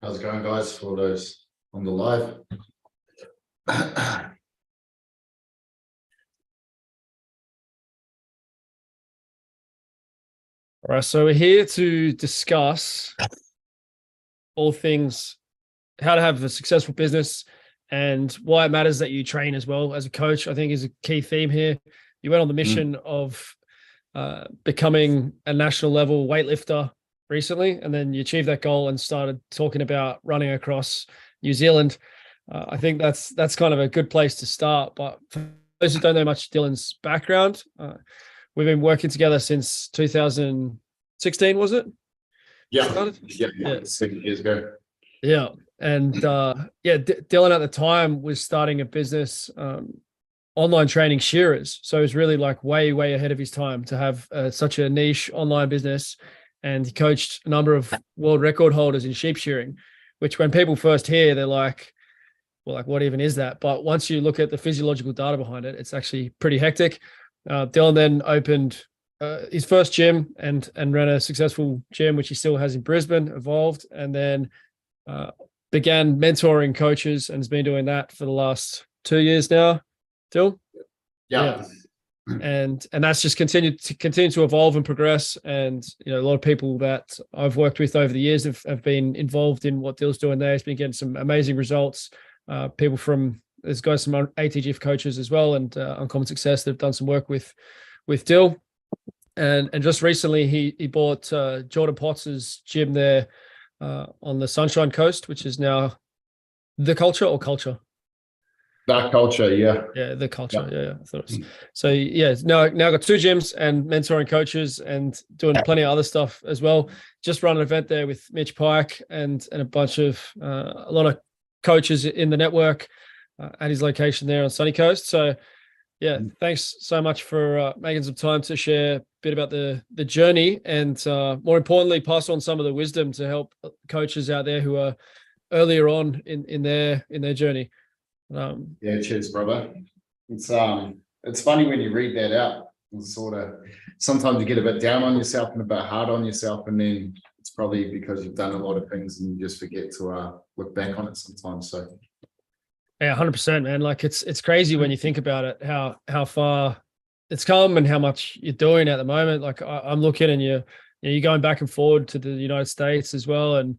How's it going, guys? For those on the live. All right, so we're here to discuss all things how to have a successful business and why it matters that you train as well as a coach. I think is a key theme here. You went on the mission of becoming a national level weightlifter recently, and then you achieved that goal and started talking about running across New Zealand. I think that's kind of a good place to start. But for those who don't know much Dylan's background, we've been working together since 2016, was it? Yeah. 7 years ago. Yeah. And Dylan at the time was starting a business, online training shearers. So he was really like way ahead of his time to have such a niche online business. And he coached a number of world record holders in sheep shearing, which when people first hear, they're like, well, like, what even is that? But once you look at the physiological data behind it, it's actually pretty hectic. Dylan then opened his first gym and ran a successful gym, which he still has in Brisbane, evolved, and then began mentoring coaches and has been doing that for the last 2 years now. Dylan? Yeah. And that's just continued to evolve and progress. And a lot of people that I've worked with over the years have been involved in what Dill's doing there. He's been getting some amazing results. People from there's guys some ATGF coaches as well, and Uncommon Success that have done some work with Dill. And just recently he bought Jordan Potts's gym there on the Sunshine Coast, which is now the Culture or Culture. That Culture, yeah. Yeah, the Culture. Yeah. I thought it was. So yeah, now got 2 gyms and mentoring coaches and doing plenty of other stuff as well. Just run an event there with Mitch, Pike and a bunch of a lot of coaches in the network at his location there on Sunny Coast. So yeah, thanks so much for making some time to share a bit about the journey and more importantly, pass on some of the wisdom to help coaches out there who are earlier on in their journey. Yeah, cheers, brother. It's funny when you read that out. It's sort of sometimes you get a bit down on yourself and a bit hard on yourself, and then it's probably because you've done a lot of things and you just forget to look back on it sometimes. So yeah, 100%, man. Like it's crazy when you think about it, how far it's come and how much you're doing at the moment. Like I'm looking and you're going back and forward to the United States as well, and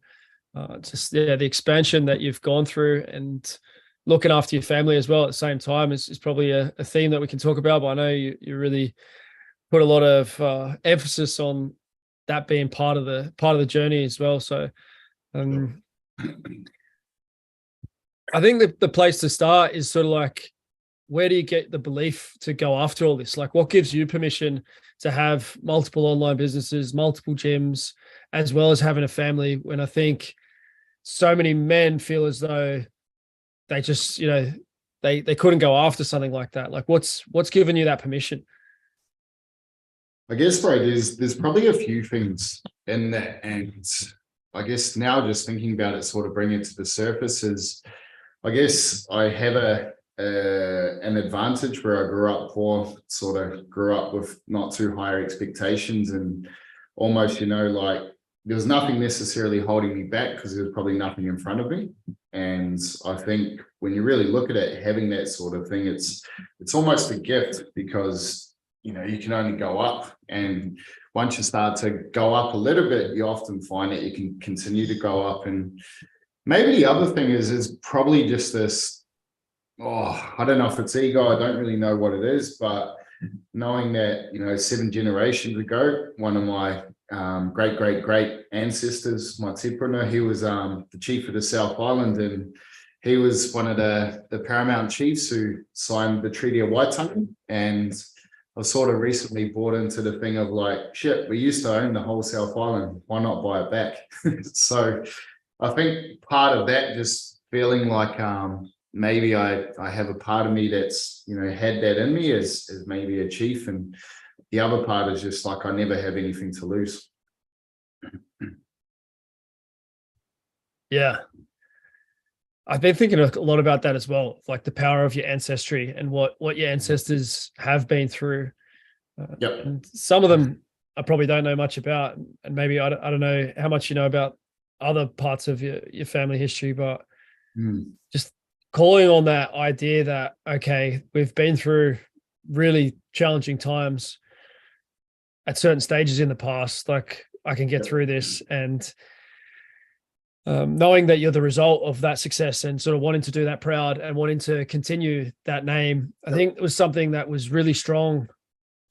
the expansion that you've gone through and looking after your family as well at the same time is probably a theme that we can talk about. But I know you really put a lot of emphasis on that being part of the journey as well. So I think the place to start is sort of like, where do you get the belief to go after all this? Like, what gives you permission to have multiple online businesses, multiple gyms, as well as having a family, when I think so many men feel as though they just, they couldn't go after something like that. Like what's given you that permission? I guess, bro, there's probably a few things in that, and I guess now just thinking about it, sort of bringing it to the surface is, I guess I have an advantage where I grew up poor, sort of grew up with not too high expectations, and almost, like there was nothing necessarily holding me back because there was probably nothing in front of me. And I think when you really look at it, having that sort of thing, it's almost a gift, because you can only go up, and once you start to go up a little bit, you often find that you can continue to go up. And maybe the other thing is probably just this, I don't know if it's ego, I don't really know what it is, but knowing that 7 generations ago, one of my great ancestors, my tipuna, he was the chief of the South Island, and he was one of the paramount chiefs who signed the Treaty of Waitangi. And I was sort of recently bought into the thing of like, shit, we used to own the whole South Island, why not buy it back? So I think part of that, just feeling like maybe I have a part of me that's had that in me as maybe a chief, and the other part is just like I never have anything to lose. Yeah. I've been thinking a lot about that as well, like the power of your ancestry and what your ancestors have been through. And some of them I probably don't know much about, and maybe I don't know how much you know about other parts of your family history, but Mm. just calling on that idea that, okay, we've been through really challenging times at certain stages in the past, like I can get through this, and knowing that you're the result of that success and sort of wanting to do that proud and wanting to continue that name, I think it was something that was really strong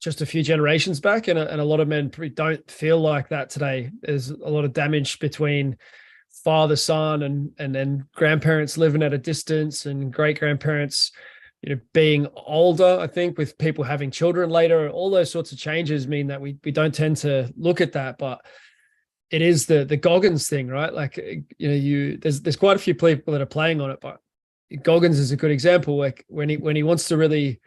just a few generations back, and a lot of men don't feel like that today. There's a lot of damage between father, son, and then grandparents living at a distance, and great grandparents, being older. I think with people having children later, all those sorts of changes mean that we don't tend to look at that, but it is the Goggins thing, right? Like, there's quite a few people that are playing on it, but Goggins is a good example. Like when he wants to really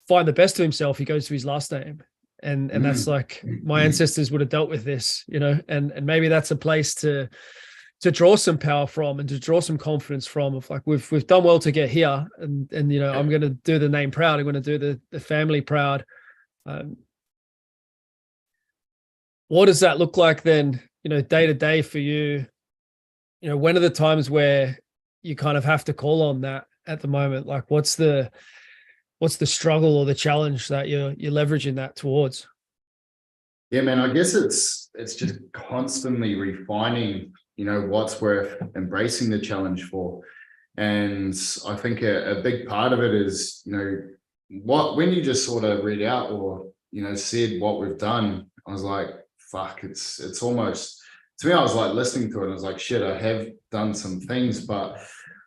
find the best of himself, he goes to his last name. And that's like, my ancestors would have dealt with this, and maybe that's a place to draw some power from and to draw some confidence from, of like, we've done well to get here, and I'm going to do the name proud. I'm going to do the family proud. What does that look like then, day to day for you? When are the times where you kind of have to call on that at the moment? Like, what's the struggle or the challenge that you're leveraging that towards? Yeah, man, I guess it's just constantly refining, what's worth embracing the challenge for. And I think a big part of it is, when you just sort of read out or, said what we've done, I was like, fuck, it's almost, to me, I was like listening to it and I was like, shit, I have done some things. But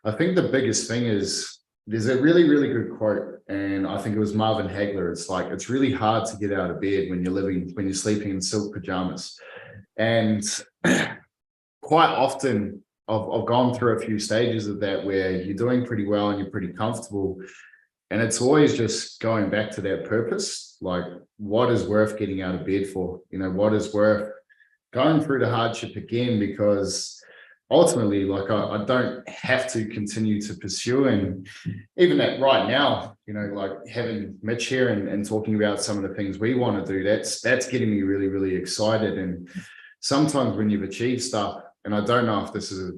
I think the biggest thing is, there's a really, really good quote, and I think it was Marvin Hagler. It's like, it's really hard to get out of bed when you're sleeping in silk pajamas. And quite often I've gone through a few stages of that where you're doing pretty well and you're pretty comfortable. And it's always just going back to that purpose. Like, what is worth getting out of bed for? What is worth going through the hardship again? Because ultimately, like, I don't have to continue to pursue. And even that right now, like having Mitch here and talking about some of the things we want to do, that's getting me really, really excited. And sometimes when you've achieved stuff, and I don't know if this is a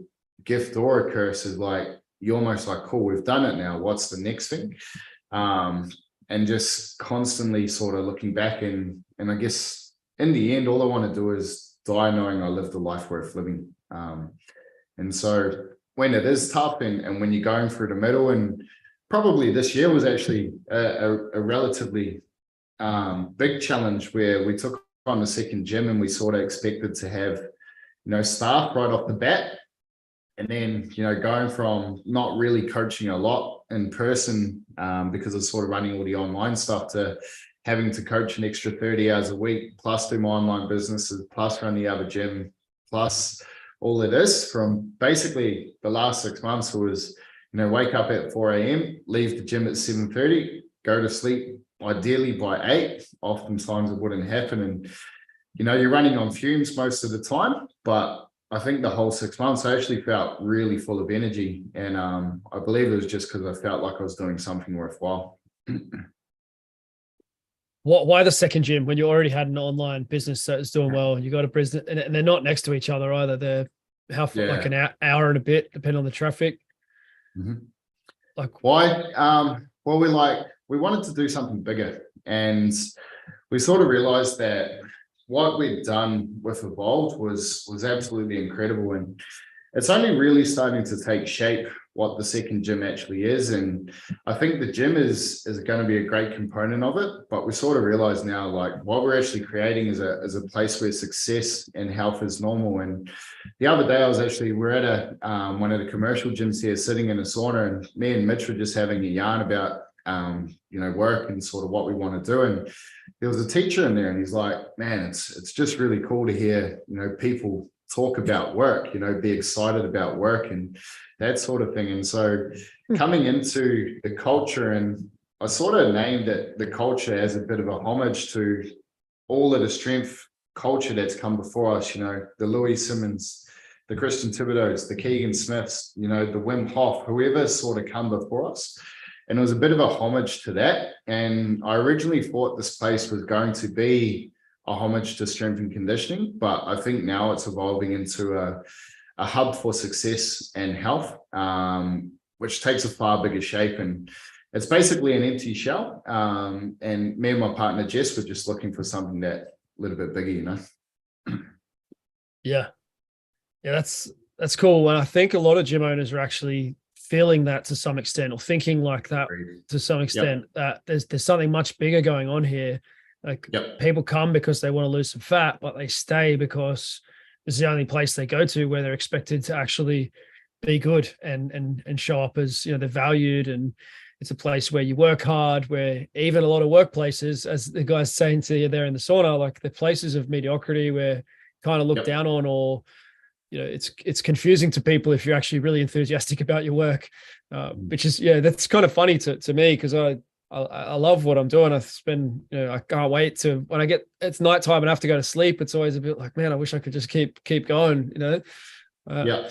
gift or a curse, is like, you're almost like, cool, we've done it now. What's the next thing? And just constantly sort of looking back, and I guess in the end, all I want to do is die knowing I lived a life worth living. And so when it is tough, and when you're going through the middle, and probably this year was actually a relatively big challenge where we took on the second gym, and we sort of expected to have, staff right off the bat. And then, going from not really coaching a lot in person because of sort of running all the online stuff, to having to coach an extra 30 hours a week, plus do my online businesses, plus run the other gym, plus all of this. From basically the last 6 months was, wake up at 4 a.m., leave the gym at 7:30, go to sleep ideally by 8. Oftentimes it wouldn't happen. And, you're running on fumes most of the time. But I think the whole 6 months, I actually felt really full of energy. And I believe it was just because I felt like I was doing something worthwhile. Why the second gym when you already had an online business that is doing well, and you got a business, and they're not next to each other either? They're like an hour and a bit, depending on the traffic. Mm-hmm. Like, why? Well, we wanted to do something bigger, and we sort of realized that what we'd done with Evolved was absolutely incredible. And it's only really starting to take shape what the second gym actually is. And I think the gym is going to be a great component of it. But we sort of realize now, like, what we're actually creating is a place where success and health is normal. And the other day we're at one of the commercial gyms here, sitting in a sauna, and me and Mitch were just having a yarn about work and sort of what we want to do. And there was a teacher in there, and he's like, man, it's just really cool to hear, people talk about work, be excited about work and that sort of thing. And so coming into the culture, and I sort of named it the culture as a bit of a homage to all of the strength culture that's come before us, the Louis Simmons, the Christian Thibodeaus, the Keegan Smiths, the Wim Hof, whoever sort of come before us. And it was a bit of a homage to that. And I originally thought this place was going to be a homage to strength and conditioning, but I think now it's evolving into a hub for success and health, which takes a far bigger shape. And it's basically an empty shell. And me and my partner, Jess, were just looking for something that a little bit bigger, you know? Yeah. Yeah, that's cool. And I think a lot of gym owners are actually feeling that to some extent, or thinking like that to some extent, that there's something much bigger going on here. Like people come because they want to lose some fat, but they stay because it's the only place they go to where they're expected to actually be good and show up as, you know, they're valued. And it's a place where you work hard, where even a lot of workplaces, as the guy's saying to you there in the sauna, like the places of mediocrity where kind of looked down on, or, you know, it's confusing to people if you're actually really enthusiastic about your work, which is, yeah, that's kind of funny to me, because I love what I'm doing. I spend, you know, I can't wait to, when I get, it's nighttime and I have to go to sleep, it's always a bit like, man, I wish I could just keep going, you know?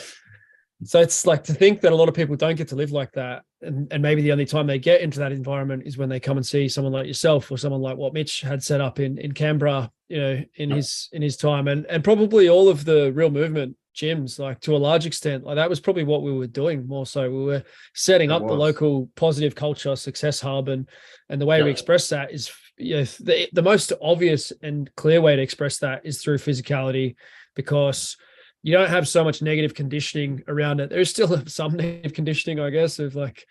So it's like, to think that a lot of people don't get to live like that. And maybe the only time they get into that environment is when they come and see someone like yourself, or someone like what Mitch had set up in Canberra, you know, in his time, and probably all of the real movement gyms, like to a large extent, like that was probably what we were doing more so. We were setting up the local positive culture success hub, and the way we express that is, you know, the most obvious and clear way to express that is through physicality, because you don't have so much negative conditioning around it. There's still some negative conditioning, I guess, of like,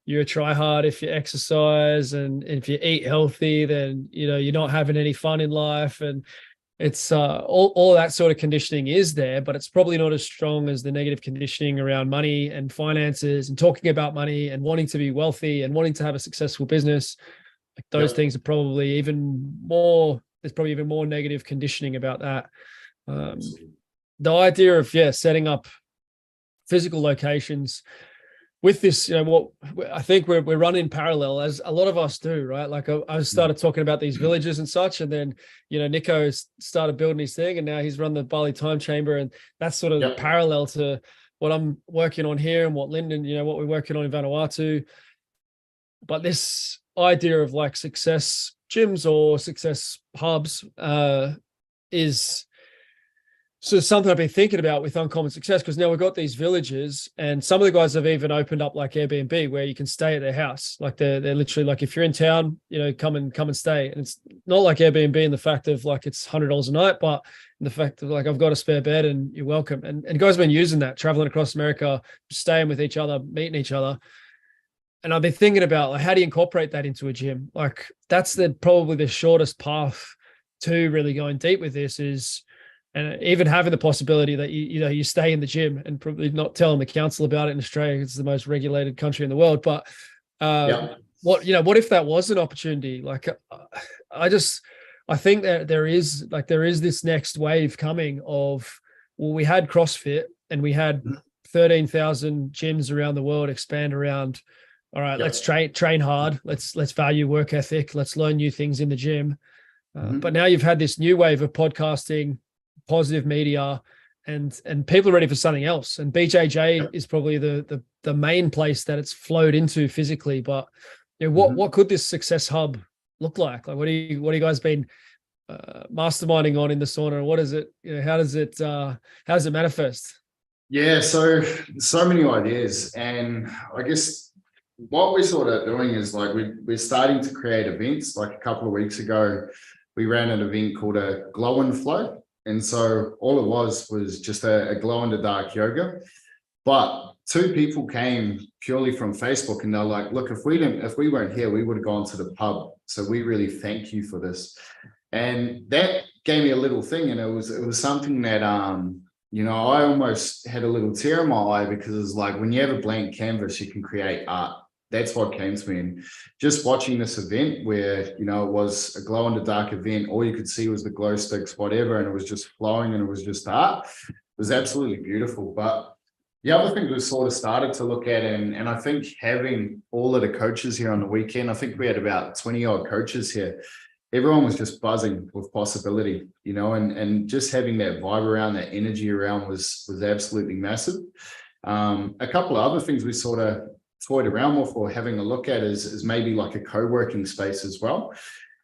you try hard if you exercise, and if you eat healthy, then, you know, you're not having any fun in life. And it's all that sort of conditioning is there, but it's probably not as strong as the negative conditioning around money and finances and talking about money and wanting to be wealthy and wanting to have a successful business. Like those things are probably even more, there's probably even more negative conditioning about that. The idea of, setting up physical locations with this, you know, what I think we're running parallel, as a lot of us do, right? Like I started talking about these villages and such, and then, you know, Nico started building his thing, and now he's run the Bali Time Chamber, and that's sort of parallel to what I'm working on here, and what Lyndon, you know, what we're working on in Vanuatu. But this idea of like success gyms or success hubs is so something I've been thinking about with Uncommon Success, because now we've got these villages, and some of the guys have even opened up like Airbnb, where you can stay at their house. Like they're literally like, if you're in town, you know, come and stay. And it's not like Airbnb in the fact of like it's $100 a night, but in the fact of like, I've got a spare bed and you're welcome. And guys have been using that, traveling across America, staying with each other, meeting each other. And I've been thinking about, like, how do you incorporate that into a gym? Like that's probably the shortest path to really going deep with this is, and even having the possibility that you stay in the gym, and probably not telling the council about it in Australia. It's the most regulated country in the world. But what if that was an opportunity? Like, I think that there is this next wave coming of, well, we had CrossFit and we had 13,000 gyms around the world expand around. All right, let's train hard. Let's value work ethic. Let's learn new things in the gym. But now you've had this new wave of podcasting, positive media, and people are ready for something else. And BJJ is probably the main place that it's flowed into physically. But you know, what could this success hub look like? Like, what are you guys been masterminding on in the sauna? What is it? You know, how does it manifest? Yeah, so many ideas, and I guess what we're sort of doing is like we're starting to create events. Like a couple of weeks ago, we ran an event called a Glow and Flow. And so all it was just a glow in the dark yoga. But two people came purely from Facebook, and they're like, look, if we weren't here, we would have gone to the pub. So we really thank you for this. And that gave me a little thing. And it was something that, you know, I almost had a little tear in my eye, because it's like, when you have a blank canvas, you can create art. That's what came to me. And just watching this event where, you know, it was a glow in the dark event, all you could see was the glow sticks, whatever, and it was just flowing and it was just art. It was absolutely beautiful. But the other thing we sort of started to look at, and I think having all of the coaches here on the weekend, I think we had about 20 odd coaches here. Everyone was just buzzing with possibility, you know, and just having that vibe around, that energy around was absolutely massive. A couple of other things we sort of toyed around with or having a look at is maybe like a co-working space as well.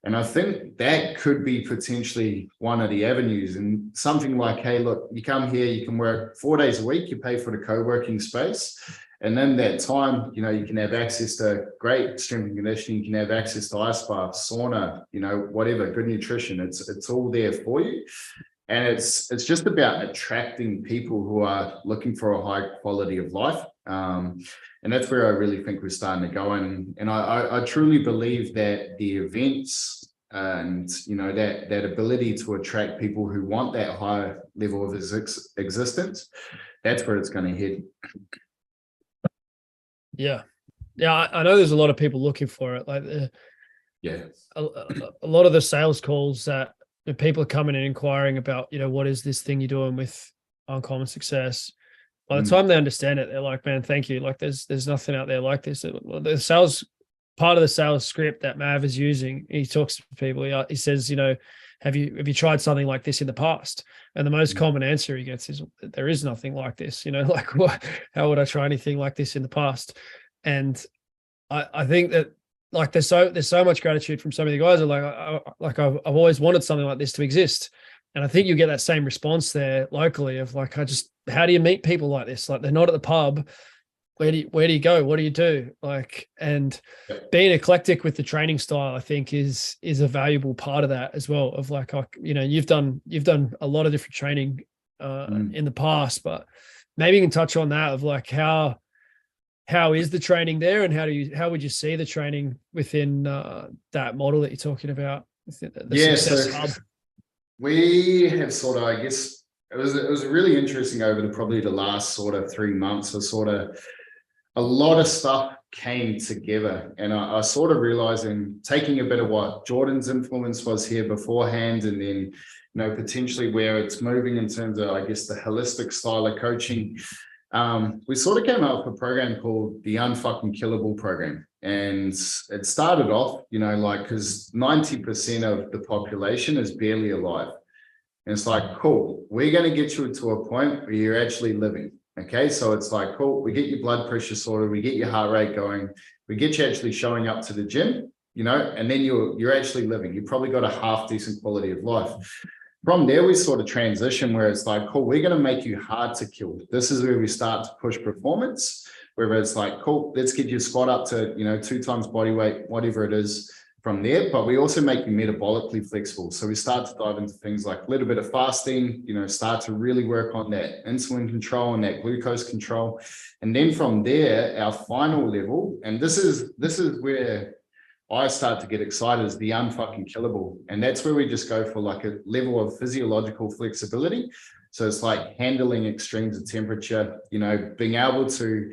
And I think that could be potentially one of the avenues, and something like, hey, look, you come here, you can work 4 days a week, you pay for the co-working space. And then that time, you can have access to great strength and conditioning, you can have access to ice baths, sauna, whatever, good nutrition. It's all there for you. And it's just about attracting people who are looking for a high quality of life. And that's where I really think we're starting to go. And I truly believe that the events and, that ability to attract people who want that higher level of existence, that's where it's going to head. Yeah. Yeah. I know there's a lot of people looking for it. Like, a lot of the sales calls that people are coming and inquiring about, what is this thing you're doing with Uncommon Success? By the time they understand it, they're like, man, thank you. Like there's nothing out there like this. The sales part of the sales script that Mav is using, he talks to people. He says, have you tried something like this in the past? And the most common answer he gets is, there is nothing like this. Like what? How would I try anything like this in the past? And I think that like there's so much gratitude from some of the guys are like I've always wanted something like this to exist. And I think you get that same response there locally of like, how do you meet people like this? Like they're not at the pub. Where do you go? What do you do? Like, and being eclectic with the training style, I think is a valuable part of that as well. Of like, you've done a lot of different training in the past, but maybe you can touch on that of like how is the training there, and how would you see the training within that model that you're talking about? So hub? We have sort of, I guess, it was really interesting over probably the last sort of 3 months, or sort of a lot of stuff came together, and I sort of realizing, taking a bit of what Jordan's influence was here beforehand, and then potentially where it's moving in terms of, I guess, the holistic style of coaching. We sort of came up with a program called the Unfucking Killable program. And it started off, because 90% of the population is barely alive. And it's like, cool, we're going to get you to a point where you're actually living. Okay. So it's like, cool, we get your blood pressure sorted, we get your heart rate going, we get you actually showing up to the gym, and then you're actually living. You've probably got a half decent quality of life. From there, we sort of transition where it's like, cool, we're going to make you hard to kill. This is where we start to push performance, where it's like, cool, let's get your squat up to, 2 times body weight, whatever it is from there. But we also make you metabolically flexible. So we start to dive into things like a little bit of fasting, start to really work on that insulin control and that glucose control. And then from there, our final level, and this is where I start to get excited, is the unfucking killable. And that's where we just go for like a level of physiological flexibility. So it's like handling extremes of temperature, being able to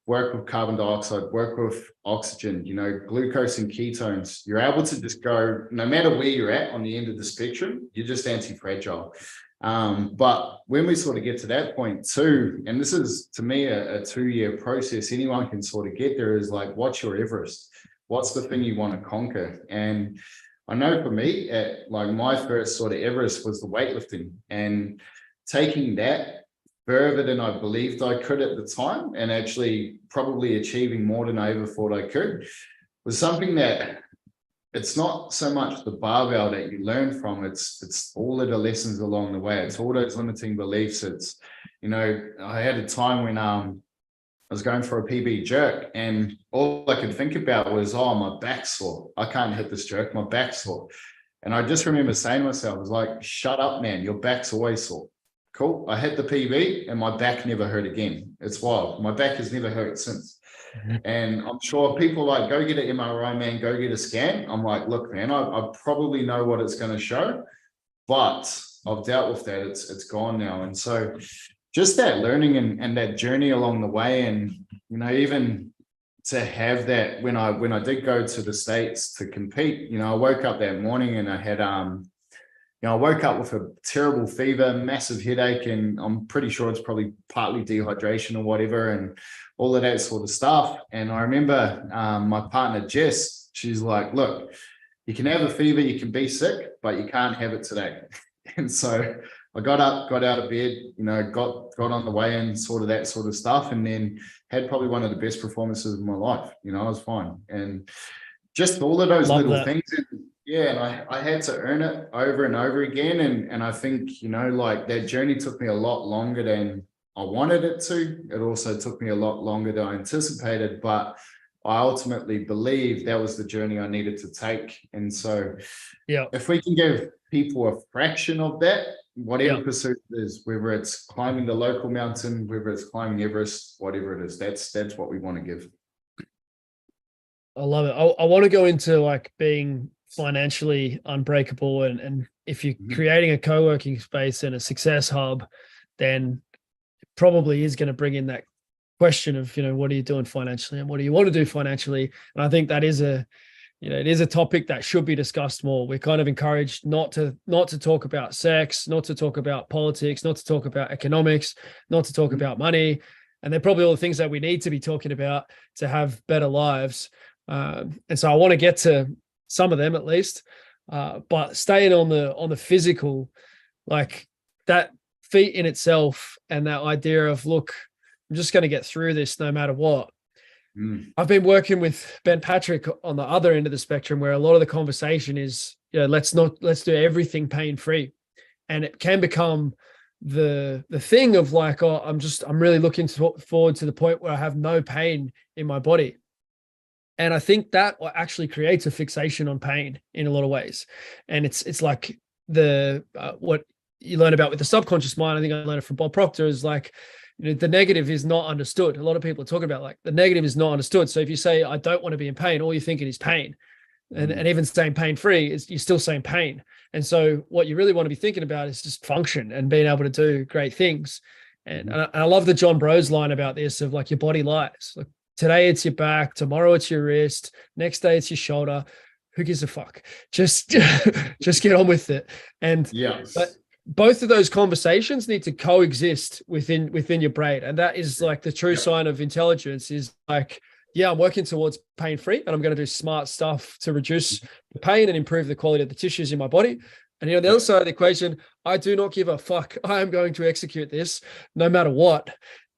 work with carbon dioxide, work with oxygen, glucose and ketones. You're able to just go, no matter where you're at on the end of the spectrum, you're just anti-fragile. But when we sort of get to that point too, and this is to me a 2-year process, anyone can sort of get there, is like, what's your Everest? What's the thing you want to conquer? And I know for me, like my first sort of Everest was the weightlifting, and taking that further than I believed I could at the time, and actually probably achieving more than I ever thought I could, was something that it's not so much the barbell that you learn from, it's all of the lessons along the way. It's all those limiting beliefs. It's, I had a time when I was going for a PB jerk, and all I could think about was, oh, my back's sore. I can't hit this jerk. My back's sore. And I just remember saying to myself, I was like, shut up, man. Your back's always sore. Cool. I hit the PB and my back never hurt again. It's wild. My back has never hurt since. And I'm sure people like, go get an MRI, man, go get a scan. I'm like, look, man, I probably know what it's going to show, but I've dealt with that. It's gone now. And so just that learning and that journey along the way, and even to have that when I did go to the States to compete, I woke up that morning and I had I woke up with a terrible fever, massive headache, and I'm pretty sure it's probably partly dehydration or whatever, and all of that sort of stuff. And I remember my partner Jess, she's like, look, you can have a fever, you can be sick, but you can't have it today. And so I got up, got out of bed, got on the way in, sort of that sort of stuff, and then had probably one of the best performances of my life. I was fine. And just all of those little things. Yeah, and I had to earn it over and over again. And I think, like that journey took me a lot longer than I wanted it to. It also took me a lot longer than I anticipated, but I ultimately believe that was the journey I needed to take. And so Yeah. if we can give people a fraction of that, whatever Yeah. pursuit it is, whether it's climbing the local mountain, whether it's climbing Everest, whatever it is, that's what we want to give. I love it. I want to go into like being financially unbreakable, and if you're creating a co-working space and a success hub, then it probably is going to bring in that question of, what are you doing financially and what do you want to do financially? And I think that is it is a topic that should be discussed more. We're kind of encouraged not to talk about sex, not to talk about politics, not to talk about economics, not to talk about money. And they're probably all the things that we need to be talking about to have better lives. And so I want to get to some of them at least, but staying on the physical, like that feat in itself and that idea of, look, I'm just going to get through this no matter what. I've been working with Ben Patrick on the other end of the spectrum, where a lot of the conversation is, let's do everything pain-free. And it can become the thing of like, oh, I'm really looking forward to the point where I have no pain in my body. And I think that actually creates a fixation on pain in a lot of ways. And it's like what you learn about with the subconscious mind. I think I learned it from Bob Proctor, is like, the negative is not understood. A lot of people are talking about like the negative is not understood. So if you say, I don't want to be in pain, all you're thinking is pain. And even saying pain-free is, you're still saying pain. And so what you really want to be thinking about is just function and being able to do great things. And I love the John Bros line about this, of like, your body lies. Like, today it's your back, tomorrow it's your wrist, next day it's your shoulder. Who gives a fuck? Just get on with it. And but both of those conversations need to coexist within your brain. And that is like the true sign of intelligence, is like, yeah, I'm working towards pain-free and I'm going to do smart stuff to reduce the pain and improve the quality of the tissues in my body. And on the other side of the equation, I do not give a fuck. I am going to execute this no matter what.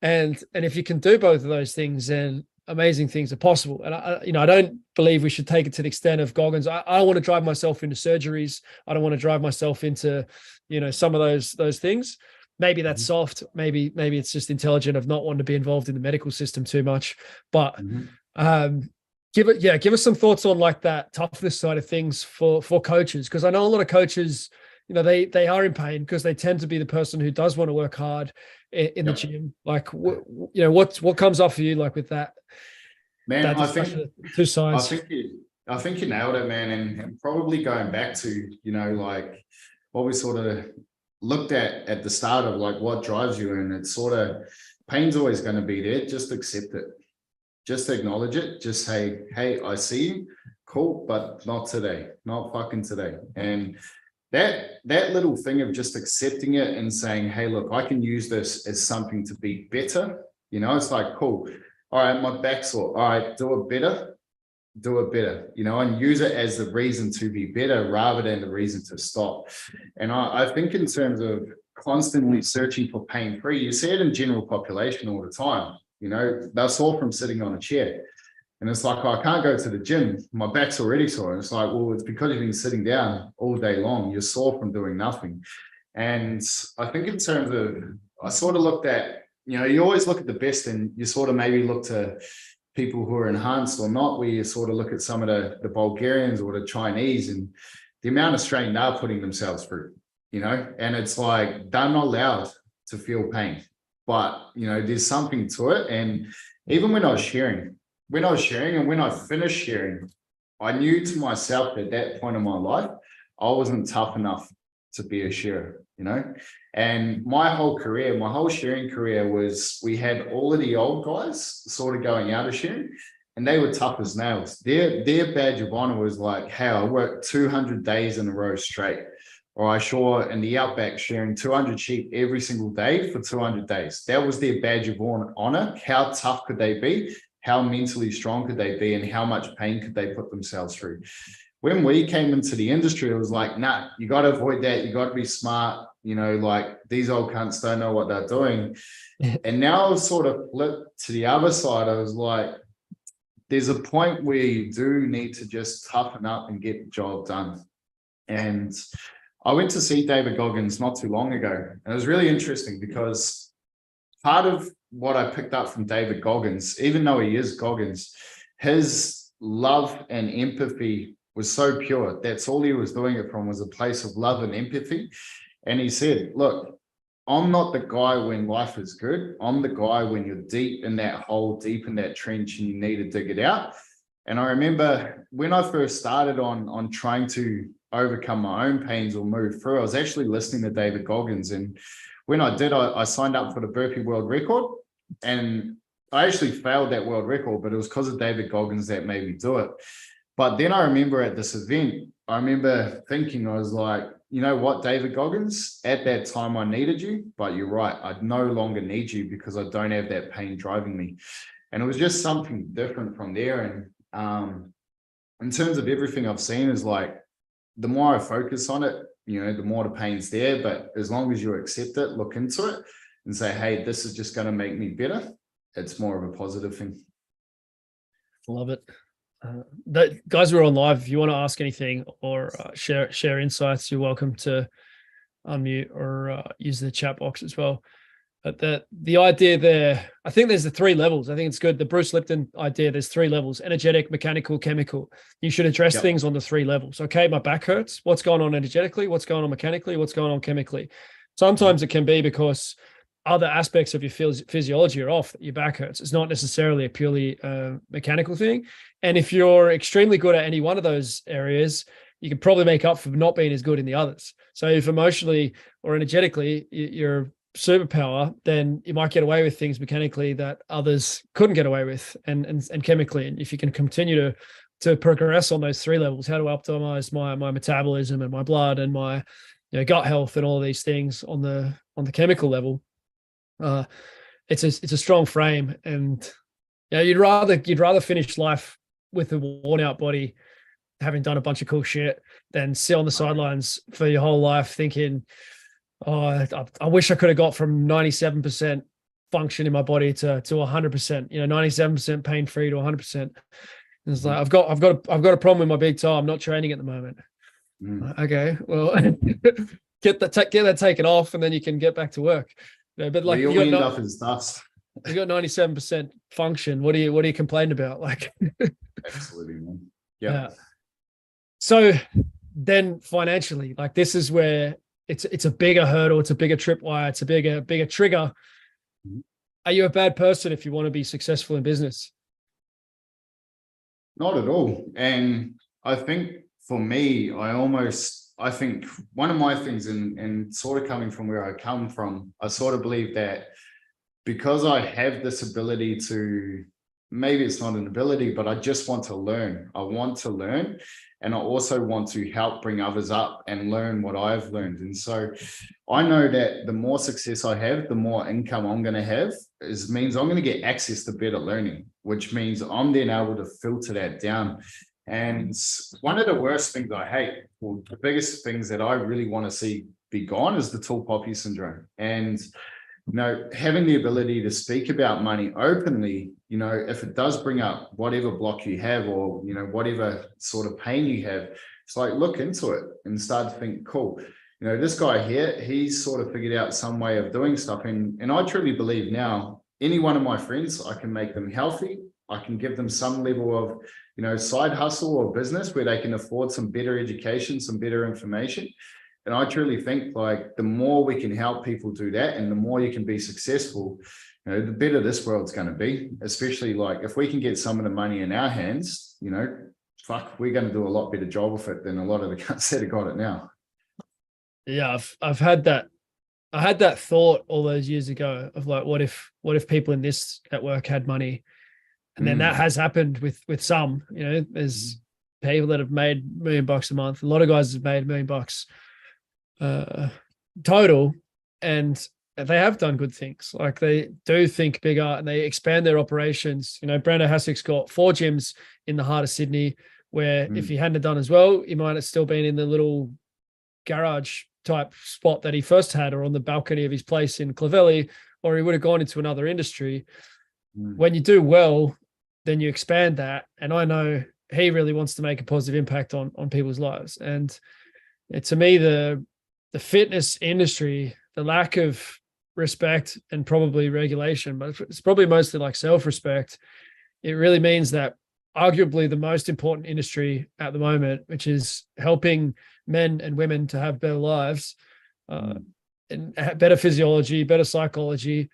And if you can do both of those things, then amazing things are possible. And I don't believe we should take it to the extent of Goggins. I don't want to drive myself into surgeries. I don't want to drive myself into, some of those things. Maybe that's soft. Maybe it's just intelligent of not wanting to be involved in the medical system too much. But give us some thoughts on like that toughness side of things for coaches, because I know a lot of coaches, they are in pain because they tend to be the person who does want to work hard in the gym. Like, what comes off for you, like with that? Man, that I think two sides. I think you nailed it, man. And probably going back to, like what we sort of looked at the start of, like what drives you, and it's sort of, pain's always going to be there. Just accept it. Just acknowledge it. Just say, hey, I see you. Cool, but not today. Not fucking today. And that little thing of just accepting it and saying, hey, look, I can use this as something to be better. It's like, cool. All right, my back's sore. All right, do it better, and use it as the reason to be better rather than the reason to stop. And I think in terms of constantly searching for pain-free, you see it in general population all the time. They're sore from sitting on a chair. And it's like, I can't go to the gym. My back's already sore. And it's like, well, it's because you've been sitting down all day long. You're sore from doing nothing. And I think in terms of, I sort of looked at, you always look at the best, and you sort of maybe look to people who are enhanced or not, where you sort of look at some of the Bulgarians or the Chinese and the amount of strain they're putting themselves through, and it's like, they're not allowed to feel pain, but, there's something to it. And even when I was sharing and when I finished sharing, I knew to myself at that point in my life, I wasn't tough enough to be a sharer, and my whole sharing career was, we had all of the old guys sort of going out of sharing, and they were tough as nails. Their badge of honor was like, hey, I worked 200 days in a row straight, or I saw in the outback sharing 200 sheep every single day for 200 days. That was their badge of honor. How tough could they be? How mentally strong could they be? And how much pain could they put themselves through? When we came into the industry, it was like, nah, you got to avoid that. You got to be smart. Like, these old cunts don't know what they're doing. And now I've sort of flipped to the other side. I was like, there's a point where you do need to just toughen up and get the job done. And I went to see David Goggins not too long ago, and it was really interesting because part of what I picked up from David Goggins, even though he is Goggins, his love and empathy was so pure. That's all he was doing it from, was a place of love and empathy. And he said, look, I'm not the guy when life is good. I'm the guy when you're deep in that hole, deep in that trench, and you need to dig it out. And I remember when I first started on trying to overcome my own pains or move through, I was actually listening to David Goggins. And when I did, I signed up for the burpee world record, and I actually failed that world record, but it was because of David Goggins that made me do it. But then I remember at this event, I remember thinking, I was like, you know what, David Goggins, at that time I needed you, but you're right, I no longer need you because I don't have that pain driving me. And it was just something different from there. And in terms of everything I've seen, is like, the more I focus on it, you know, the more the pain's there. But as long as you accept it, look into it and say, hey, this is just going to make me better, it's more of a positive thing. Love it. That guys, we're on live. If you want to ask anything or share insights, you're welcome to unmute or use the chat box as well. But the idea there, I think there's the 3 levels. I think it's good. The Bruce Lipton idea, there's 3 levels: energetic, mechanical, chemical. You should address things on the 3 levels. Okay, my back hurts. What's going on energetically? What's going on mechanically? What's going on chemically? Sometimes it can be because other aspects of your physiology are off, that your back hurts. It's not necessarily a purely mechanical thing. And if you're extremely good at any one of those areas, you can probably make up for not being as good in the others. So if emotionally or energetically you're superpower, then you might get away with things mechanically that others couldn't get away with, and chemically. And if you can continue to progress on those 3 levels, how to optimize my metabolism and my blood and my gut health and all of these things on the chemical level, it's a strong frame. And you'd rather finish life with a worn out body, having done a bunch of cool shit, than sit on the sidelines for your whole life thinking, oh, I wish I could have got from 97% function in my body to 100%, 97% pain free to 100%. It's like, I've got a problem with my big toe. I'm not training at the moment. Okay, well, get that taken off, and then you can get back to work. But like, you end up as dust. You got 97% function. What are you complaining about? Like, absolutely, man. Yeah. So then financially, like, this is where it's a bigger hurdle, it's a bigger tripwire, it's a bigger trigger. Are you a bad person if you want to be successful in business? Not at all. And I think for me, I think one of my things, and sort of coming from where I come from, I sort of believe that because I have this ability to, maybe it's not an ability, but I just want to learn. I want to learn. And I also want to help bring others up and learn what I've learned. And so I know that the more success I have, the more income I'm going to have, means I'm going to get access to better learning, which means I'm then able to filter that down. And one of the worst things I hate, or the biggest things that I really want to see be gone, is the tall poppy syndrome. And having the ability to speak about money openly, if it does bring up whatever block you have, or, whatever sort of pain you have, it's like, look into it and start to think, cool, this guy here, he's sort of figured out some way of doing stuff. And I truly believe now, any one of my friends, I can make them healthy. I can give them some level of, side hustle or business where they can afford some better education, some better information. And I truly think, like, the more we can help people do that, and the more you can be successful, the better this world's going to be. Especially, like, if we can get some of the money in our hands, we're going to do a lot better job with it than a lot of the guys that have got it now. Yeah, I've had that. I had that thought all those years ago of, like, what if people in this network had money? And then that has happened with some. There's people that have made $1 million a month. A lot of guys have made $1 million total, and they have done good things. Like, they do think bigger and they expand their operations. Brando Hassick's got 4 gyms in the heart of Sydney, where if he hadn't have done as well, he might have still been in the little garage type spot that he first had, or on the balcony of his place in Clovelly, or he would have gone into another industry. When you do well, then you expand that. And I know he really wants to make a positive impact on people's lives. And to me, the fitness industry, the lack of respect and probably regulation, but it's probably mostly like self-respect. It really means that arguably the most important industry at the moment, which is helping men and women to have better lives, and better physiology, better psychology.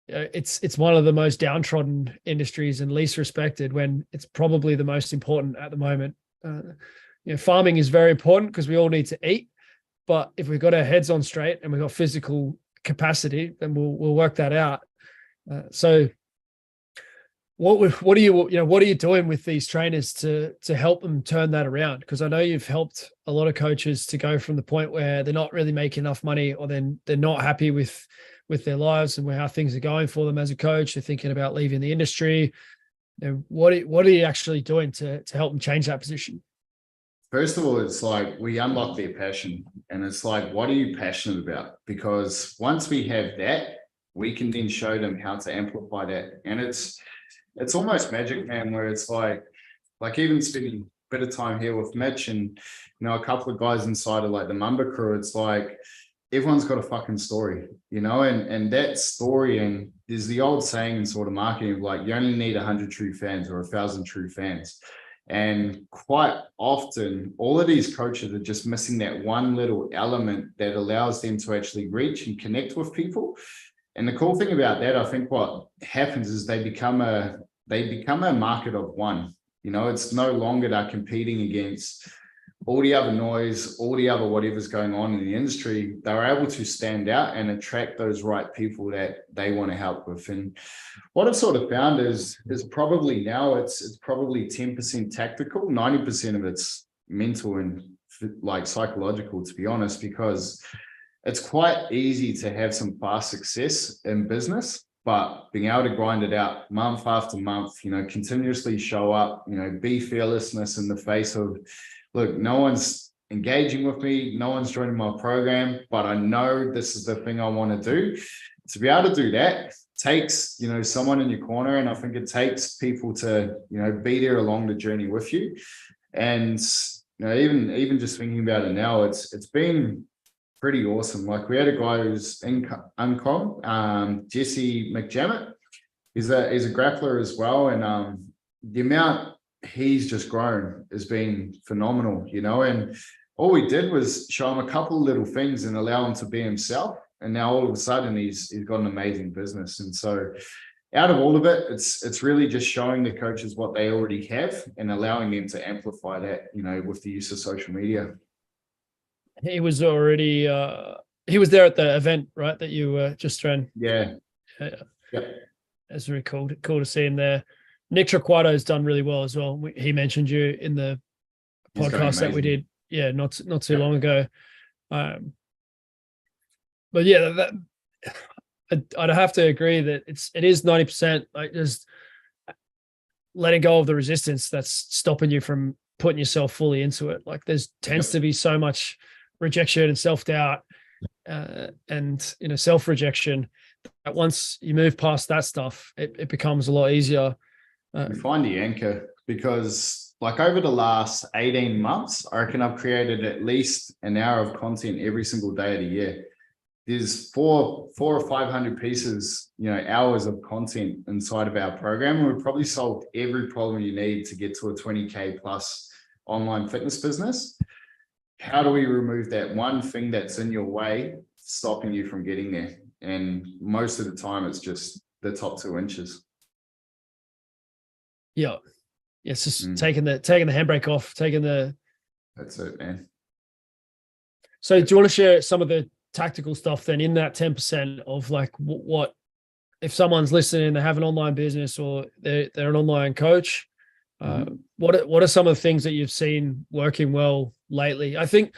It's one of the most downtrodden industries and least respected, when it's probably the most important at the moment. Farming is very important because we all need to eat, but if we've got our heads on straight and we've got physical capacity, then we'll work that out. So what are you doing with these trainers to help them turn that around? Because I know you've helped a lot of coaches to go from the point where they're not really making enough money, or then they're not happy with their lives and how things are going for them as a coach. They're thinking about leaving the industry. What are you actually doing to help them change that position? First of all, it's like we unlock their passion, and it's like, what are you passionate about? Because once we have that, we can then show them how to amplify that. And it's almost magic, man, where it's like even spending a bit of time here with Mitch and, a couple of guys inside of like the Mamba crew, it's like, everyone's got a fucking story, and that story, and there's the old saying in sort of marketing, like, you only need 100 true fans or 1,000 true fans. And quite often, all of these coaches are just missing that one little element that allows them to actually reach and connect with people. And the cool thing about that, I think what happens is they become a market of one. It's no longer they're competing against all the other noise, all the other whatever's going on in the industry. They're able to stand out and attract those right people that they want to help with. And what I've sort of found is probably now it's probably 10% tactical, 90% of it's mental and like psychological, to be honest, because it's quite easy to have some fast success in business, but being able to grind it out month after month, continuously show up, be fearlessness in the face of, look, no one's engaging with me, no one's joining my program, but I know this is the thing I want to do. To be able to do that takes, someone in your corner. And I think it takes people to, be there along the journey with you. And, even just thinking about it now, it's been pretty awesome. Like, we had a guy who's in Uncom, Jesse McJammett. He's a grappler as well. And the amount he's just grown has been phenomenal, and all we did was show him a couple of little things and allow him to be himself. And now all of a sudden he's got an amazing business. And so out of all of it, it's really just showing the coaches what they already have and allowing them to amplify that, with the use of social media. He was already he was there at the event, right, that you just ran? Yeah. That's really cool to see him there. Nick Traquato has done really well as well. He mentioned you in the podcast that we did, not too long ago. But yeah, I'd have to agree that it is 90%, like, just letting go of the resistance that's stopping you from putting yourself fully into it. Like, there's tends to be so much rejection and self-doubt and self-rejection that once you move past that stuff, it becomes a lot easier. You find the anchor, because like over the last 18 months, I reckon I've created at least an hour of content every single day of the year. There's 400 or 500 pieces, hours of content inside of our program. And we've probably solved every problem you need to get to a 20K plus online fitness business. How do we remove that one thing that's in your way, stopping you from getting there? And most of the time, it's just the top 2 inches. Yeah. It's just taking the handbrake off, That's it, man. So do you want to share some of the tactical stuff then in that 10% of like what if someone's listening, they have an online business or they're an online coach, what are some of the things that you've seen working well lately? I think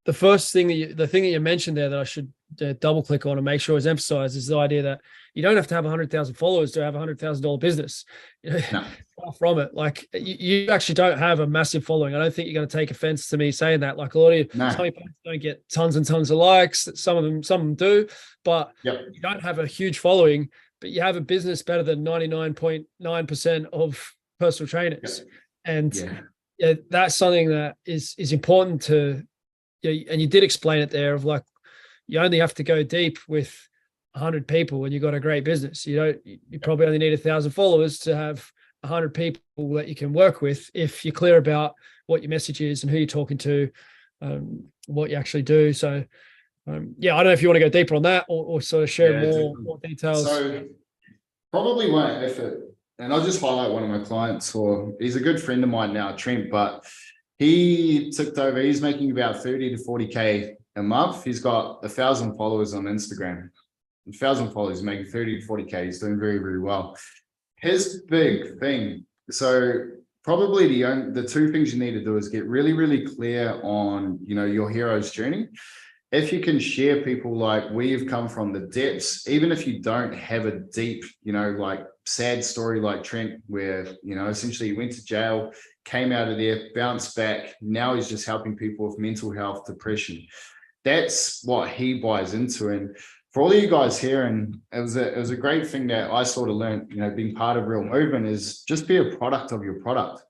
the thing that you mentioned there that I should double click on and make sure is emphasized is the idea that you don't have to have 100,000 followers to have $100,000 business. No. Far from it. Like, you actually don't have a massive following. I don't think you're going to take offense to me saying that. Like, a lot of some people don't get tons and tons of likes. Some of them do, but you don't have a huge following. but you have a business better than 99.9% of personal trainers. And yeah, that's something that is important to, and you did explain it there of like, you only have to go deep with 100 people and you've got a great business. You probably only need 1,000 followers to have 100 people that you can work with if you're clear about what your message is and who you're talking to, what you actually do. So yeah, I don't know if you want to go deeper on that or sort of share more details. So probably won't effort. And I'll just highlight one of my clients, or he's a good friend of mine now, Trent, but he took over, he's making about 30 to 40K a month. He's got 1,000 followers on Instagram. 1,000 followers, making 30 to 40K. He's doing very, very well. His big thing, so probably the two things you need to do is get really, really clear on, your hero's journey. If you can share people like where you've come from, the depths, even if you don't have a deep, like sad story like Trent, where, essentially he went to jail, came out of there, bounced back. Now he's just helping people with mental health, depression. That's what he buys into. And for all of you guys here, and it was a great thing that I sort of learned, being part of Real Movement, is just be a product of your product.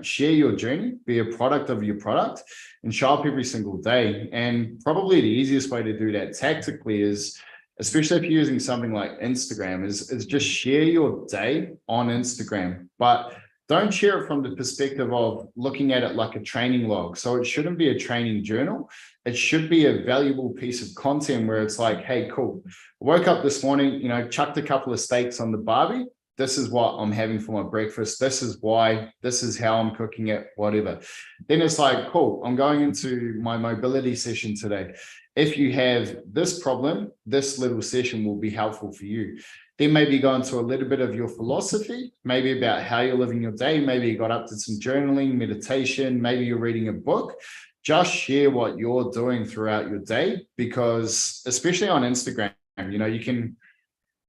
Share your journey, be a product of your product, and show up every single day. And probably the easiest way to do that tactically is, especially if you're using something like Instagram, is just share your day on Instagram, but don't share it from the perspective of looking at it like a training log. So it shouldn't be a training journal. It should be a valuable piece of content where it's like, hey, cool. I woke up this morning, chucked a couple of steaks on the barbie. This is what I'm having for my breakfast. This is why, this is how I'm cooking it, whatever. Then it's like, cool, I'm going into my mobility session today. If you have this problem, this little session will be helpful for you. Then maybe go into a little bit of your philosophy, maybe about how you're living your day. Maybe you got up to some journaling, meditation, maybe you're reading a book. Just share what you're doing throughout your day, because especially on Instagram, you can,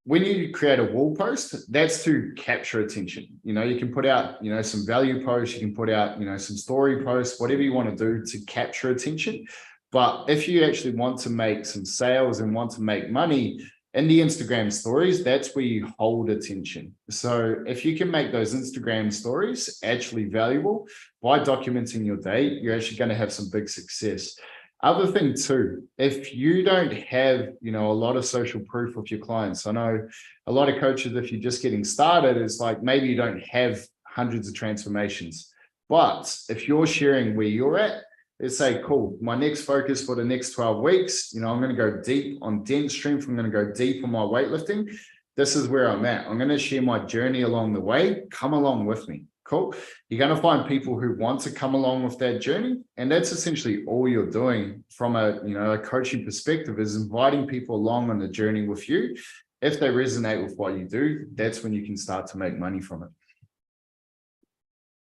when you create a wall post, that's to capture attention. You can put out, some value posts, you can put out, some story posts, whatever you want to do to capture attention. But if you actually want to make some sales and want to make money in the Instagram stories, that's where you hold attention. So if you can make those Instagram stories actually valuable by documenting your day, you're actually going to have some big success. Other thing too, if you don't have, a lot of social proof with your clients, I know a lot of coaches, if you're just getting started, it's like maybe you don't have hundreds of transformations. But if you're sharing where you're at, let's say, cool, my next focus for the next 12 weeks, I'm going to go deep on dense strength. I'm going to go deep on my weightlifting. This is where I'm at. I'm going to share my journey along the way. Come along with me. Cool. You're going to find people who want to come along with that journey. And that's essentially all you're doing from a coaching perspective, is inviting people along on the journey with you. If they resonate with what you do, that's when you can start to make money from it.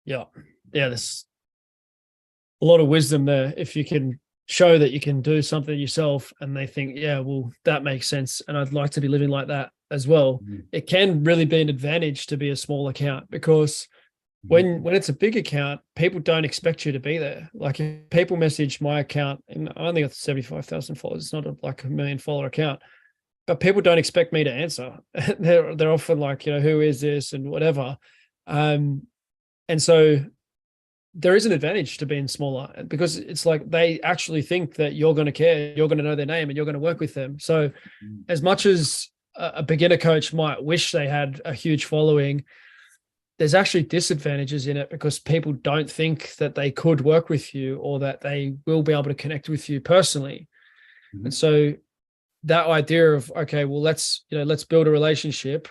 Yeah. There's a lot of wisdom there. If you can show that you can do something yourself and they think, yeah, well, that makes sense, and I'd like to be living like that as well. It can really be an advantage to be a small account, because when it's a big account, people don't expect you to be there. Like if people message my account, and I only got 75,000 followers, it's not like a 1 million follower account, but people don't expect me to answer. They're often like, who is this and whatever. And so there is an advantage to being smaller, because it's like they actually think that you're going to care, you're going to know their name, and you're going to work with them. So as much as a beginner coach might wish they had a huge following, there's actually disadvantages in it, because people don't think that they could work with you or that they will be able to connect with you personally. And so that idea of, okay, well, let's build a relationship.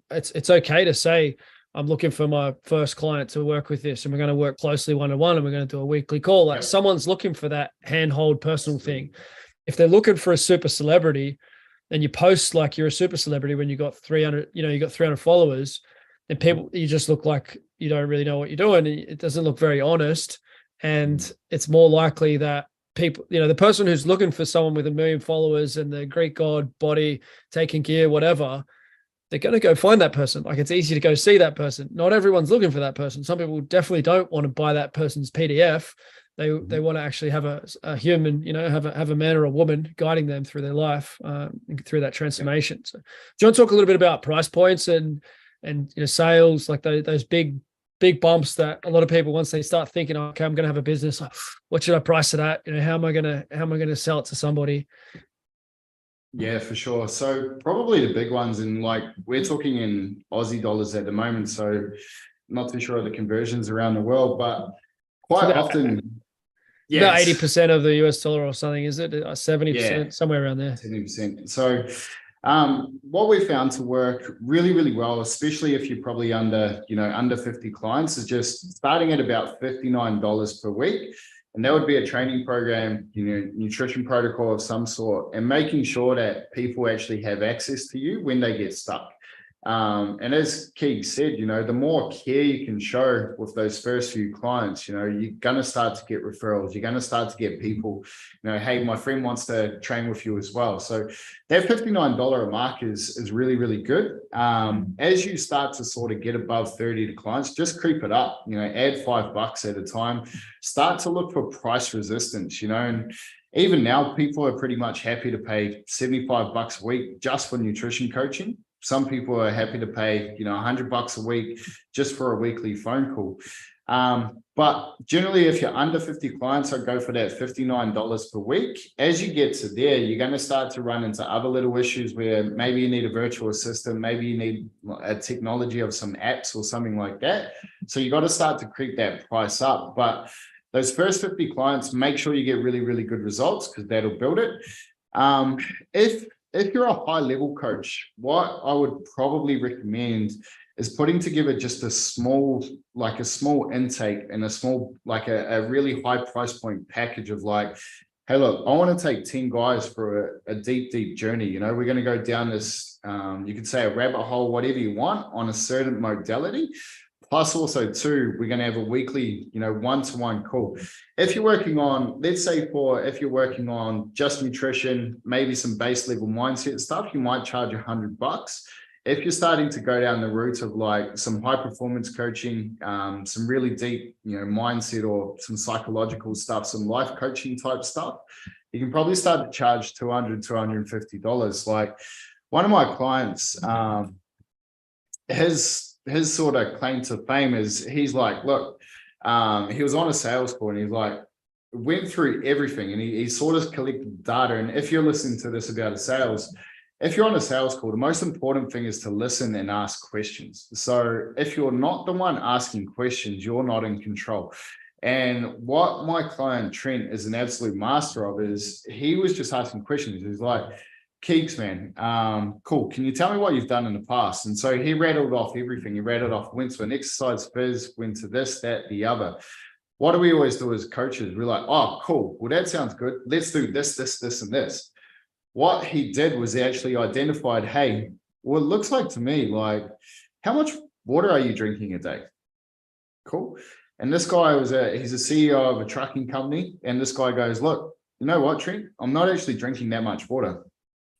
It's okay to say, I'm looking for my first client to work with this, and we're going to work closely one-on-one, and we're going to do a weekly call. Like someone's looking for that handhold personal thing. If they're looking for a super celebrity, and you post like you're a super celebrity when you got 300, you got 300 followers, and people, you just look like you don't really know what you're doing. It doesn't look very honest. And it's more likely that people, the person who's looking for someone with 1 million followers and the Greek god, body, taking gear, whatever, they're going to go find that person. Like it's easy to go see that person. Not everyone's looking for that person. Some people definitely don't want to buy that person's PDF. They want to actually have a human, have a man or a woman guiding them through their life, through that transformation. So, do you want to talk a little bit about price points and sales, like those big bumps that a lot of people, once they start thinking, okay, I'm going to have a business, what should I price it at? How am I going to sell it to somebody? Yeah, for sure. So probably the big ones, and like we're talking in Aussie dollars at the moment, so not too sure of the conversions around the world, but quite often, about 80% of the US dollar or something, is it? 70%, somewhere around there. 70%. So what we found to work really, really well, especially if you're probably under 50 clients, is just starting at about $59 per week. And that would be a training program, nutrition protocol of some sort, and making sure that people actually have access to you when they get stuck. And as Keeg said, the more care you can show with those first few clients, you're going to start to get referrals. You're going to start to get people, hey, my friend wants to train with you as well. So that $59 mark is really, really good. As you start to sort of get above 30 to clients, just creep it up, add $5 at a time, start to look for price resistance, and even now people are pretty much happy to pay $75 a week just for nutrition coaching. Some people are happy to pay, $100 a week just for a weekly phone call. But generally, if you're under 50 clients, I'd go for that $59 per week. As you get to there, you're going to start to run into other little issues where maybe you need a virtual assistant, maybe you need a technology of some apps or something like that. So you got to start to creep that price up. But those first 50 clients, make sure you get really, really good results, because that'll build it. If you're a high level coach, what I would probably recommend is putting together just a small intake and a really high price point package of like, hey, look, I want to take 10 guys for a deep, deep journey. We're going to go down this, you could say a rabbit hole, whatever you want, on a certain modality. Plus also too, we're going to have a weekly, one-to-one call. If you're working on, if you're working on just nutrition, maybe some base level mindset stuff, you might charge $100. If you're starting to go down the route of like some high performance coaching, some really deep, mindset or some psychological stuff, some life coaching type stuff, you can probably start to charge $200, $250. Like one of my clients, his sort of claim to fame is he's like, look, he was on a sales call and he's like, went through everything and he sort of collected data. And if you're listening to this about a sales, if you're on a sales call, the most important thing is to listen and ask questions. So if you're not the one asking questions, you're not in control. And what my client Trent is an absolute master of is he was just asking questions. He's like, Keeks, man, cool. Can you tell me what you've done in the past? And so he rattled off everything. He rattled off, went to an exercise phys, went to this, that, the other. What do we always do as coaches? We're like, oh, cool. Well, that sounds good. Let's do this, this, this, and this. What he did was he actually identified, hey, well, it looks like to me, like, how much water are you drinking a day? Cool. And this guy he's a CEO of a trucking company. And this guy goes, look, you know what, Trent? I'm not actually drinking that much water.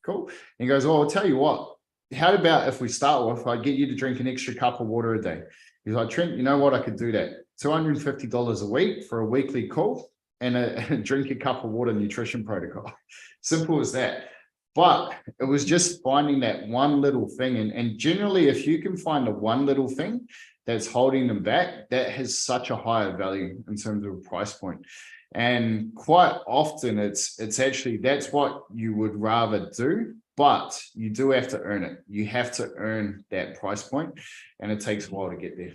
Cool. And he goes, well, I'll tell you what, how about if we start with, I get you to drink an extra cup of water a day? He's like, Trent, you know what? I could do that. $250 a week for a weekly call and a drink a cup of water nutrition protocol. Simple as that. But it was just finding that one little thing. And generally, if you can find the one little thing that's holding them back, that has such a higher value in terms of a price point. And quite often it's actually, that's what you would rather do, but you do have to earn it. You have to earn that price point, and it takes a while to get there.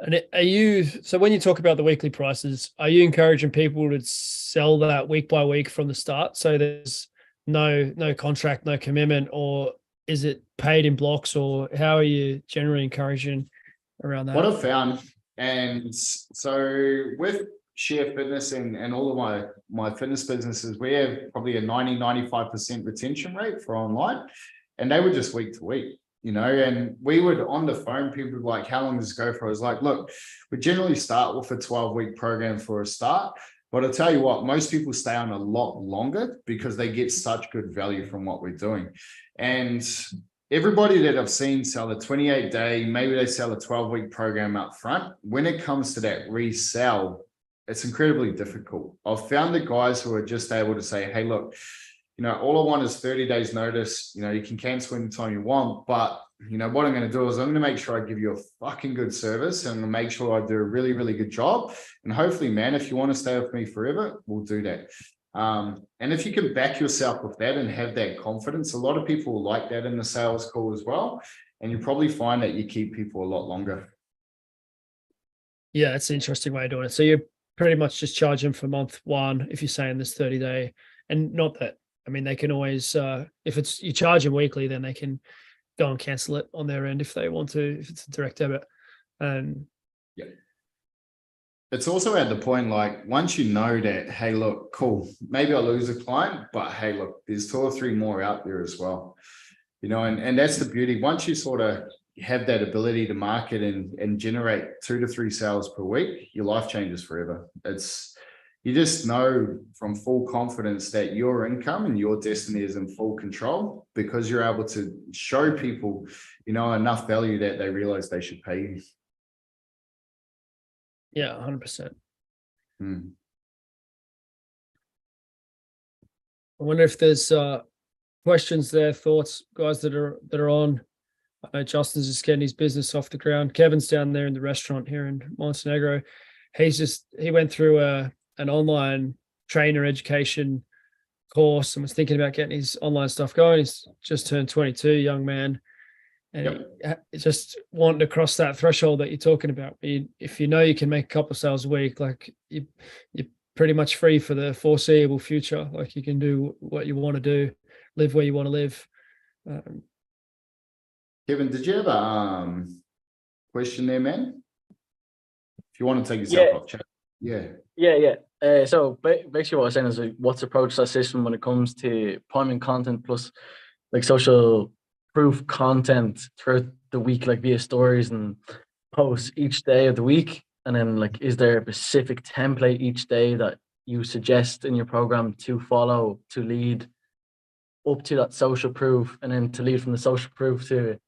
And so when you talk about the weekly prices, are you encouraging people to sell that week by week from the start? So there's no contract, no commitment, or is it paid in blocks, or how are you generally encouraging around that? What I've found, and so with Share Fitness and all of my fitness businesses, we have probably a 90-95% retention rate for online, and they were just week to week, and we would on the phone, people would be like, how long does it go for? I was like, look, we generally start with a 12-week program for a start, but I'll tell you what, most people stay on a lot longer because they get such good value from what we're doing. And everybody that I've seen sell a 28-day, maybe they sell a 12-week program up front, when it comes to that resell, it's incredibly difficult. I've found the guys who are just able to say, hey, look, all I want is 30 days notice. You can cancel anytime you want, but what I'm going to do is I'm going to make sure I give you a fucking good service, and I'm going to make sure I do a really, really good job. And hopefully, man, if you want to stay with me forever, we'll do that. And if you can back yourself with that and have that confidence, a lot of people will like that in the sales call as well. And you probably find that you keep people a lot longer. Yeah, it's an interesting way of doing it. So you're pretty much just charge them for month one if you're saying this 30-day, and not that, I mean, they can always, if you charge them weekly, then they can go and cancel it on their end if they want to, if it's a direct debit. And yeah, it's also at the point, like, once you know that, hey, look, cool, maybe I lose a client, but hey, look, there's 2 or 3 more out there as well, and that's the beauty. Once you sort of have that ability to market and generate 2 to 3 sales per week, your life changes forever. You just know from full confidence that your income and your destiny is in full control, because you're able to show people, enough value that they realize they should pay you. Yeah, 100%. I wonder if there's questions there, thoughts, guys that are on. I know Justin's just getting his business off the ground. Kevin's down there in the restaurant here in Montenegro. He went through an online trainer education course and was thinking about getting his online stuff going. He's just turned 22, young man. And he just wanting to cross that threshold that you're talking about. If you can make a couple of sales a week, like you're pretty much free for the foreseeable future. Like you can do what you want to do, live where you want to live. Kevin, did you have a question there, man? If you want to take yourself off chat. Yeah. So basically what I was saying is, like, what's the approach to that system when it comes to priming content plus like social proof content throughout the week, like via stories and posts each day of the week? And then, like, is there a specific template each day that you suggest in your program to follow to lead up to that social proof, and then to lead from the social proof to,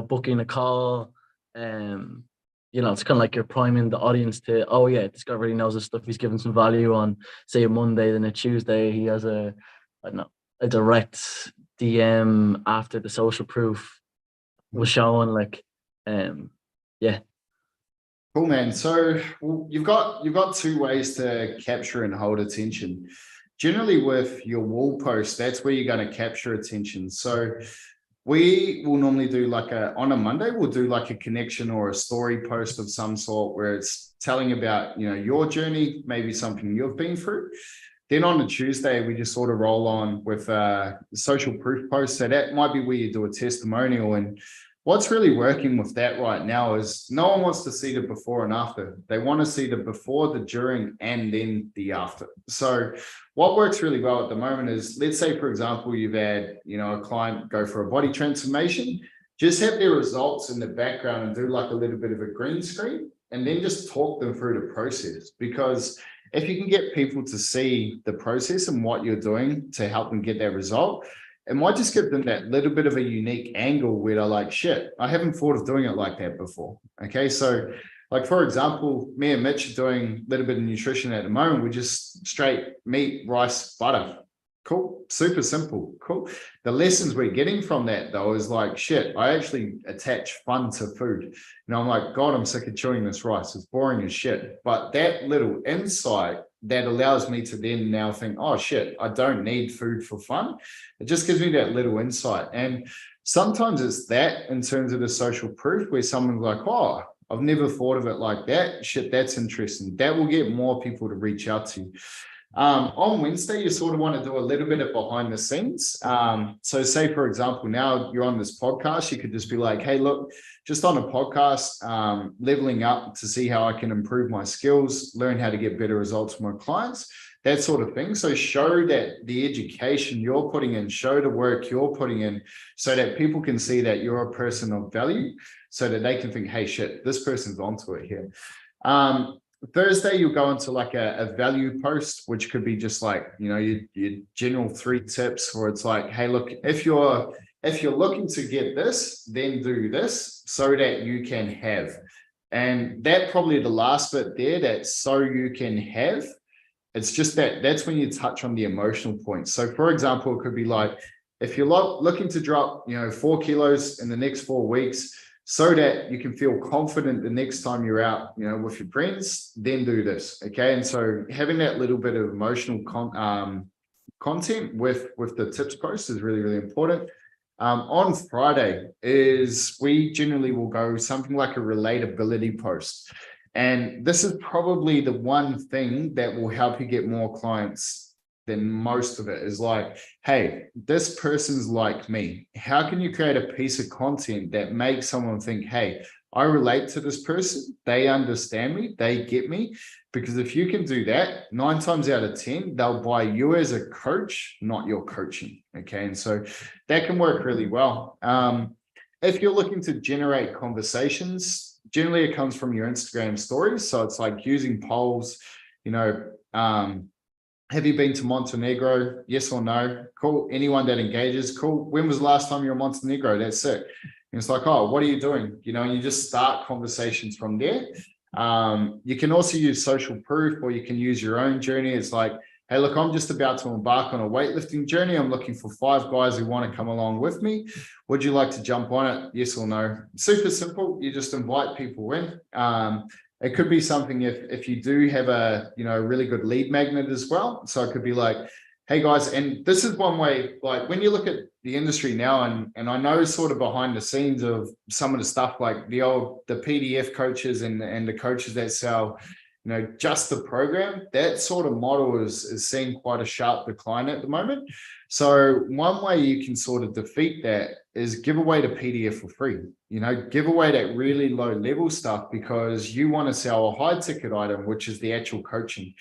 booking a call? It's kind of like you're priming the audience to, oh yeah, this guy really knows his stuff. He's giving some value on, say, a Monday, then a Tuesday he has a direct DM after the social proof was shown. Like, yeah. Cool, man. So you've got 2 ways to capture and hold attention. Generally, with your wall post, that's where you're going to capture attention. So we will normally do on a Monday, we'll do like a connection or a story post of some sort where it's telling about, your journey, maybe something you've been through. Then on a Tuesday, we just sort of roll on with social proof posts. So that might be where you do a testimonial. And what's really working with that right now is no one wants to see the before and after. They want to see the before, the during, and then the after. So what works really well at the moment is, let's say, for example, you've had, a client go for a body transformation, just have their results in the background and do like a little bit of a green screen, and then just talk them through the process. Because if you can get people to see the process and what you're doing to help them get that result, it might just give them that little bit of a unique angle where they're like, shit, I haven't thought of doing it like that before. Okay. So, like, for example, me and Mitch are doing a little bit of nutrition at the moment. We just straight meat, rice, butter. Cool. Super simple. Cool. The lessons we're getting from that, though, is like, shit, I actually attach fun to food. I'm like, God, I'm sick of chewing this rice. It's boring as shit. But that little insight that allows me to then now think, oh shit, I don't need food for fun. It just gives me that little insight. And sometimes it's that in terms of the social proof where someone's like, oh, I've never thought of it like that. Shit, that's interesting. That will get more people to reach out to you. On Wednesday, you sort of want to do a little bit of behind the scenes. So say, for example, now you're on this podcast, you could just be like, hey, look, just on a podcast, leveling up to see how I can improve my skills, learn how to get better results for my clients, that sort of thing. So show that the education you're putting in, show the work you're putting in, so that people can see that you're a person of value, so that they can think, hey, shit, this person's onto it here. Thursday, you'll go into like a value post, which could be just like, your general 3 tips, where it's like, hey, look, if you're looking to get this, then do this so that you can have And that probably the last bit there, that so you can have, it's just that's when you touch on the emotional points. So for example, it could be like, if you're looking to drop, 4 kilos in the next 4 weeks, so that you can feel confident the next time you're out, with your friends, then do this. Okay. And so having that little bit of emotional content with the tips post is really, really important. On Friday is we generally will go something like a relatability post. And this is probably the one thing that will help you get more clients than most of it, is like, hey, this person's like me. How can you create a piece of content that makes someone think, hey, I relate to this person, they understand me, they get me? Because if you can do that, 9 times out of 10, they'll buy you as a coach, not your coaching. Okay. And so that can work really well. If you're looking to generate conversations, generally it comes from your Instagram stories. So it's like using polls, have you been to Montenegro? Yes or no? Cool. Anyone that engages, cool. When was the last time you were in Montenegro? That's it. And it's like, oh, what are you doing? And you just start conversations from there. You can also use social proof, or you can use your own journey. It's like, hey, look, I'm just about to embark on a weightlifting journey. I'm looking for 5 guys who want to come along with me. Would you like to jump on it? Yes or no? Super simple. You just invite people in. It could be something if you do have a really good lead magnet as well. So it could be like, hey guys, and this is one way, like when you look at the industry now, and I know sort of behind the scenes of some of the stuff, like the PDF coaches and the coaches that sell, just the program, that sort of model is seeing quite a sharp decline at the moment. So one way you can sort of defeat that is give away the PDF for free. Give away that really low level stuff, because you want to sell a high ticket item, which is the actual coaching.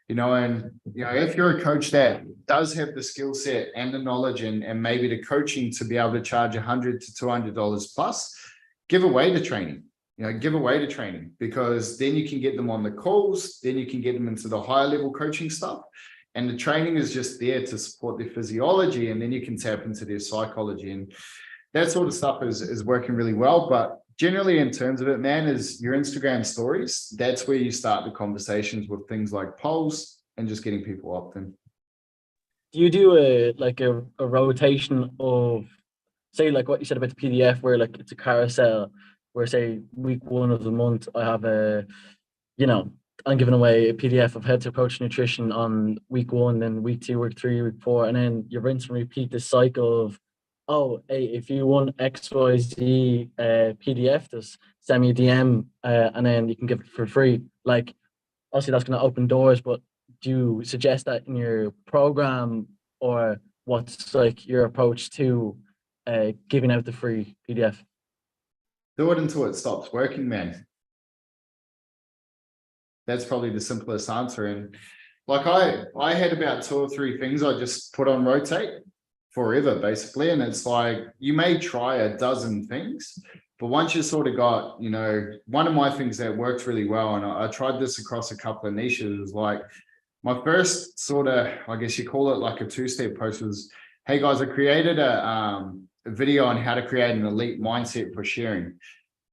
If you're a coach that does have the skill set and the knowledge and maybe the coaching to be able to charge $100 to $200 plus, give away the training. Give away the training, because then you can get them on the calls, then you can get them into the higher level coaching stuff. And the training is just there to support their physiology, and then you can tap into their psychology. And that sort of stuff is working really well. But generally, in terms of it, man, is your Instagram stories. That's where you start the conversations with things like polls and just getting people opt in. Do you do a rotation of, say, like what you said about the PDF, where like it's a carousel, where say week 1 of the month I have I'm giving away a PDF of how to approach nutrition on week 1, then week 2, week 3, week 4, and then you rinse and repeat this cycle of, oh, hey, if you want XYZ PDF, just send me a DM, and then you can give it for free. Like, obviously that's going to open doors, but do you suggest that in your program, or what's like your approach to giving out the free PDF? Do it until it stops working, man. That's probably the simplest answer. And like I had about 2 or 3 things I just put on rotate forever, basically. And it's like, you may try a dozen things, but once you sort of got, one of my things that worked really well, and I tried this across a couple of niches, was like, my first sort of, I guess you call it like a 2-step post was, hey guys, I created a video on how to create an elite mindset for sharing.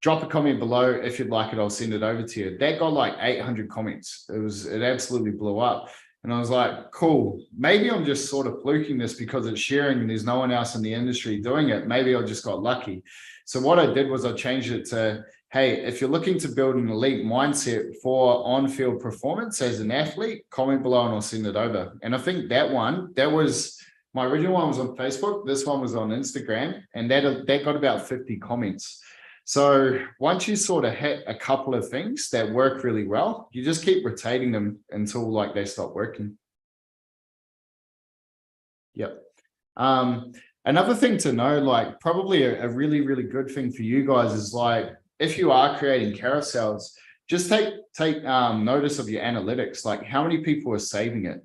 Drop a comment below. If you'd like it, I'll send it over to you. That got like 800 comments. It absolutely blew up. And I was like, cool, maybe I'm just sort of fluking this because it's sharing and there's no one else in the industry doing it. Maybe I just got lucky. So what I did was I changed it to, hey, if you're looking to build an elite mindset for on-field performance as an athlete, comment below and I'll send it over. And I think that was, my original one was on Facebook. This one was on Instagram, and that got about 50 comments. So once you sort of hit a couple of things that work really well, you just keep rotating them until like they stop working. Yep. Another thing to know, like probably a really, really good thing for you guys is like, if you are creating carousels, just take notice of your analytics, like how many people are saving it.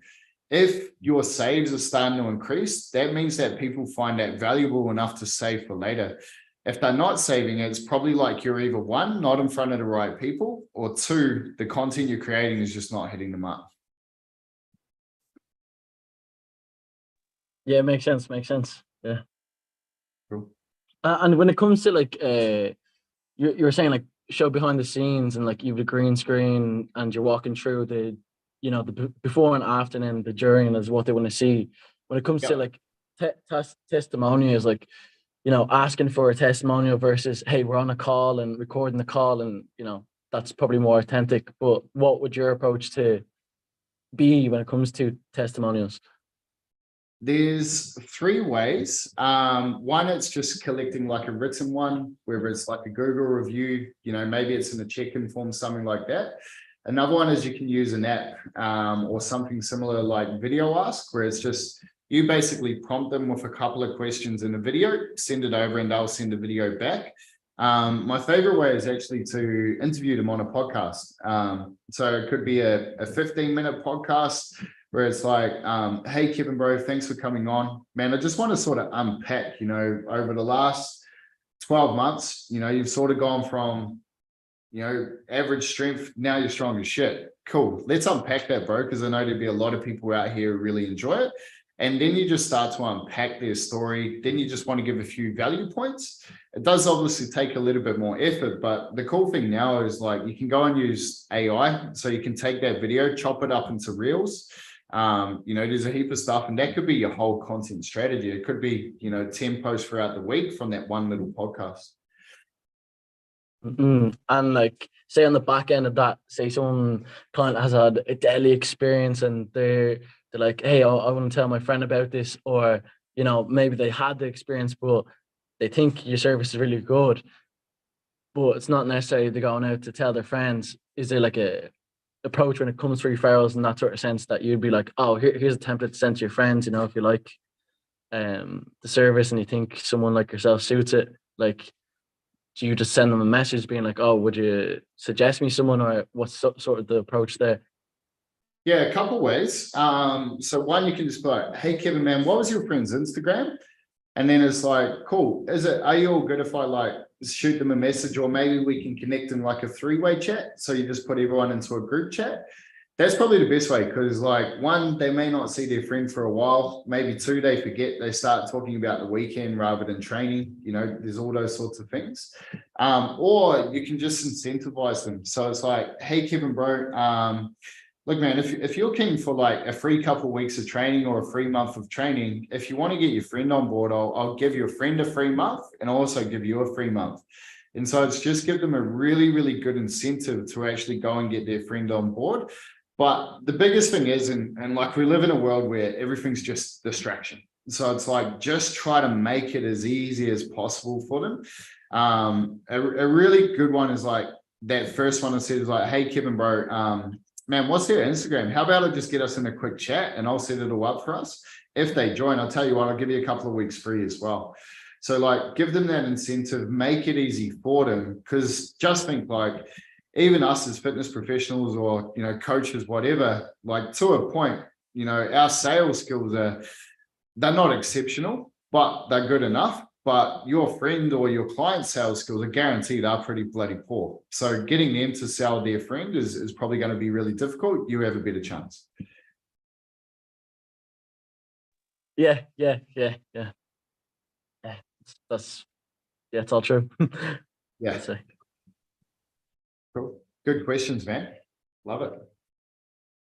If your saves are starting to increase, that means that people find that valuable enough to save for later. If they're not saving it, it's probably like you're either 1, not in front of the right people, or 2, the content you're creating is just not hitting them up. Yeah, makes sense. Yeah. Cool. And when it comes to like, you're saying like show behind the scenes and like you've a green screen and you're walking through the, the before and after and the during is what they want to see. When it comes to Yeah. like testimonials, like, asking for a testimonial versus, hey, we're on a call and recording the call, and that's probably more authentic. But what would your approach to be when it comes to testimonials? There's three ways. One, it's just collecting like a written one, whether it's like a Google review, maybe it's in a check-in form, something like that. Another one is you can use an app or something similar like Video Ask, where it's just you basically prompt them with a couple of questions in a video, send it over, and they'll send a video back. My favorite way is actually to interview them on a podcast. So it could be a 15-minute podcast where it's like, hey, Kevin, bro, thanks for coming on. Man, I just want to sort of unpack, over the last 12 months, you've sort of gone from, average strength, now you're strong as shit. Cool. Let's unpack that, bro, because I know there'd be a lot of people out here who really enjoy it. And then you just start to unpack their story. Then you just want to give a few value points. It does obviously take a little bit more effort, but the cool thing now is like you can go and use AI. So you can take that video, chop it up into reels. There's a heap of stuff, and that could be your whole content strategy. It could be, 10 posts throughout the week from that one little podcast. And like, say on the back end of that, say some client has had a daily experience and they're like, hey, I want to tell my friend about this, or maybe they had the experience but they think your service is really good, but it's not necessarily they're going out to tell their friends. Is there like a approach when it comes to referrals in that sort of sense that you'd be like, oh, here's a template to send to your friends, if you like the service and you think someone like yourself suits it? Like, do you just send them a message being like, oh, would you suggest me someone, or what's sort of the approach there? Yeah, a couple ways. So one, you can just be like, hey, Kevin, man, what was your friend's Instagram? And then it's like, cool. Are you all good if I like shoot them a message, or maybe we can connect in like a three-way chat? So you just put everyone into a group chat. That's probably the best way, because like one, they may not see their friend for a while. Maybe two, they forget, they start talking about the weekend rather than training. There's all those sorts of things. Or you can just incentivize them. So it's like, hey, Kevin, bro, look, man, if you're keen for like a free couple of weeks of training or a free month of training, if you want to get your friend on board, I'll give your friend a free month and I'll also give you a free month. And so it's just give them a really, really good incentive to actually go and get their friend on board. But the biggest thing is, and like we live in a world where everything's just distraction. So it's like, just try to make it as easy as possible for them. A really good one is like that first one I said is like, hey, Kevin, bro, man, what's their Instagram? How about I just get us in a quick chat and I'll set it all up for us. If they join, I'll tell you what, I'll give you a couple of weeks free as well. So like, give them that incentive, make it easy for them. Because just think like, even us as fitness professionals or, coaches, whatever, like to a point, our sales skills they're not exceptional, but they're good enough. But your friend or your client's sales skills are guaranteed are pretty bloody poor. So getting them to sell their friend is probably going to be really difficult. You have a better chance. Yeah. That's it's all true. Yeah. Cool. Good questions, man. Love it.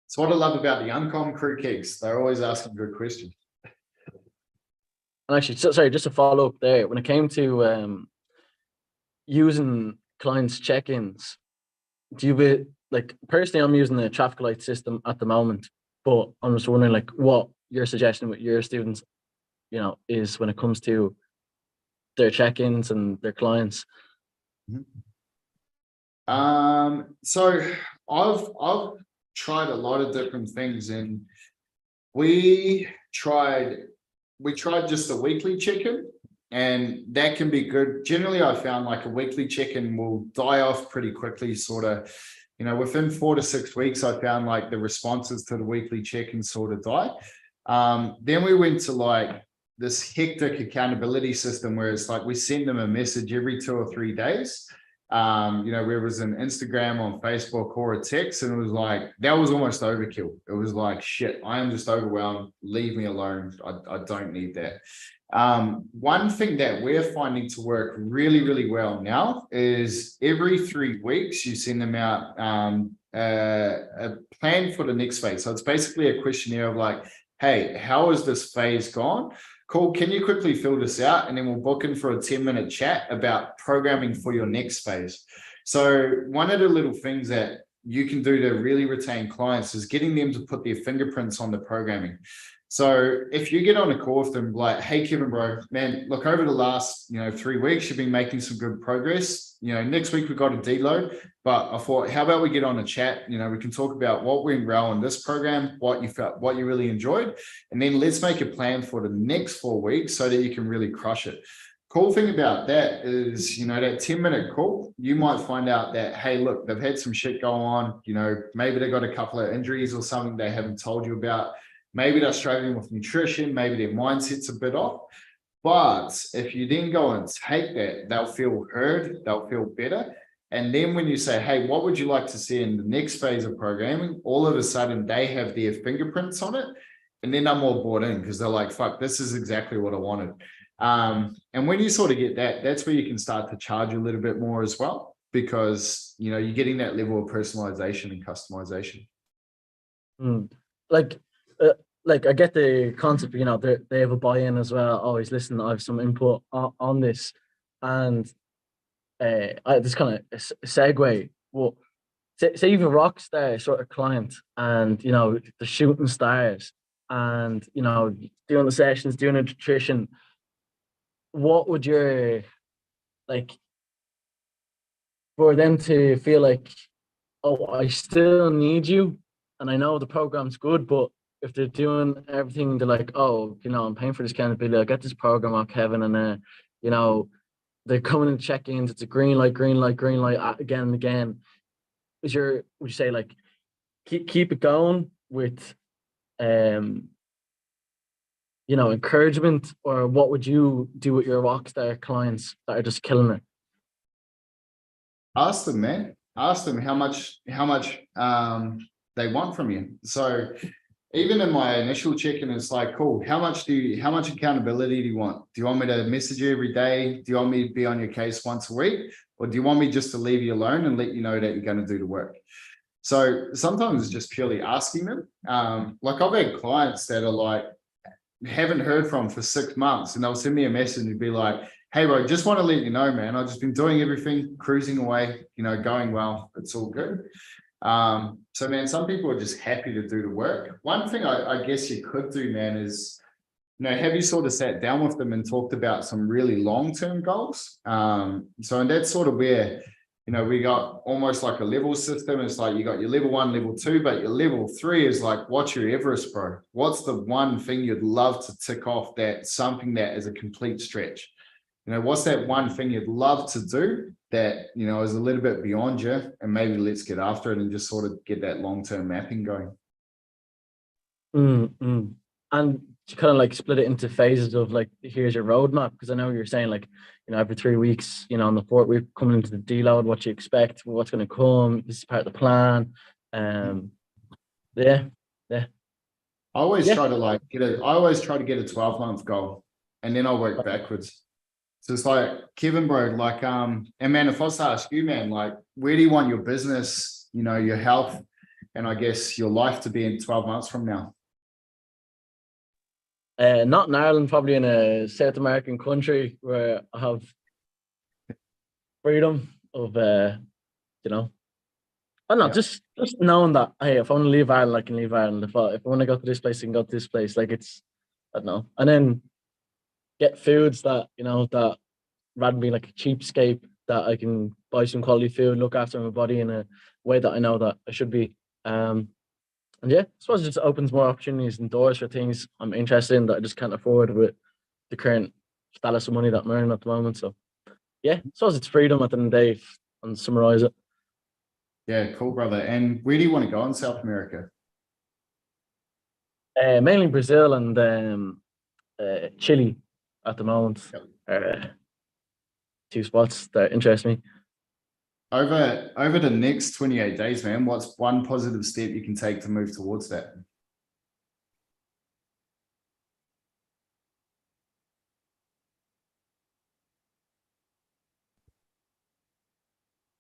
It's what I love about the Uncom crew kicks. They're always asking good questions. And actually, sorry, just to follow up there, when it came to using clients' check-ins, do you like, personally, I'm using the traffic light system at the moment, but I'm just wondering like what your suggestion with your students, is when it comes to their check-ins and their clients. So I've tried a lot of different things, and we tried just a weekly check-in, and that can be good. Generally, I found like a weekly check-in will die off pretty quickly, sort of, within 4 to 6 weeks, I found like the responses to the weekly check-in sort of die. Then we went to like this hectic accountability system where it's like we send them a message every 2 or 3 days. Where it was an Instagram on Facebook or a text, and it was like, that was almost overkill. It was like, shit, I am just overwhelmed. Leave me alone. I don't need that. One thing that we're finding to work really, really well now is every 3 weeks you send them out a plan for the next phase. So it's basically a questionnaire of like, hey, how has this phase gone? Cool. Can you quickly fill this out? And then we'll book in for a 10-minute chat about programming for your next phase. So one of the little things that you can do to really retain clients is getting them to put their fingerprints on the programming. So if you get on a call with them, like, hey, Kevin, bro, man, look, over the last, 3 weeks, you've been making some good progress. Next week we've got a deload, but I thought, how about we get on a chat? We can talk about what went well in this program, what you felt, what you really enjoyed, and then let's make a plan for the next 4 weeks so that you can really crush it. Cool thing about that is, that 10-minute call, you might find out that, hey, look, they've had some shit go on, maybe they got a couple of injuries or something they haven't told you about. Maybe they're struggling with nutrition, maybe their mindset's a bit off. But if you then go and take that, they'll feel heard, they'll feel better. And then when you say, hey, what would you like to see in the next phase of programming? All of a sudden they have their fingerprints on it. And then they're more bought in because they're like, fuck, this is exactly what I wanted. And when you sort of get that, that's where you can start to charge a little bit more as well, because, you're getting that level of personalization and customization. Like I get the concept, they have a buy-in as well. Always listen, I have some input on this, and this kind of a segue. Well, say you have a rock star sort of client, and the shooting stars, and doing the sessions, doing the nutrition. What would your for them to feel like, oh, I still need you, and I know the program's good, but if they're doing everything, they're like, oh, I'm paying for this accountability, I'll get this program on Kevin, and they're coming and check-ins, it's a green light, again and again. Would you say like keep it going with encouragement, or what would you do with your rockstar clients that are just killing it? Ask them, man. Ask them how much they want from you. So even in my initial check-in, it's like, cool, how much accountability do you want? Do you want me to message you every day? Do you want me to be on your case once a week? Or do you want me just to leave you alone and let you know that you're going to do the work? So sometimes it's just purely asking them. Like I've had clients that are like, haven't heard from for 6 months, and they'll send me a message and be like, hey, bro, just want to let you know, man, I've just been doing everything, cruising away, going well. It's all good. So man, some people are just happy to do the work. One thing I guess you could do, man, is, have you sort of sat down with them and talked about some really long-term goals? And that's sort of where, we got almost like a level system. It's like you got your level 1, level 2, but your level 3 is like, what's your Everest, bro? What's the one thing you'd love to tick off, that's something that is a complete stretch? What's that one thing you'd love to do that, is a little bit beyond you, and maybe let's get after it and just sort of get that long-term mapping going. And to kind of like split it into phases of like, here's your roadmap, because I know you're saying like, every 3 weeks, on the 4th week coming into the deload, what you expect, what's going to come, this is part of the plan. Yeah. I always try to get a 12-month goal, and then I'll work backwards. So it's like, Kevin, bro, like, and man, if I was to ask you, man, like, where do you want your business, your health, and I guess your life to be in 12 months from now? Not in Ireland, probably in a South American country where I have freedom of, I don't know, just knowing that, hey, if I want to leave Ireland, I can leave Ireland. If I want to go to this place, I can go to this place. Like, it's, I don't know. And then get foods that, that rather than be like a cheapskate, that I can buy some quality food, look after my body in a way that I know that I should be. And yeah, I suppose it just opens more opportunities and doors for things I'm interested in that I just can't afford with the current status of money that I'm earning at the moment. So yeah, I suppose it's freedom at the end of the day, and summarize it. Yeah, cool, brother. And where do you want to go in South America? Mainly Brazil and Chile at the moment. 2 spots that interest me. over the next 28 days, man, what's one positive step you can take to move towards that?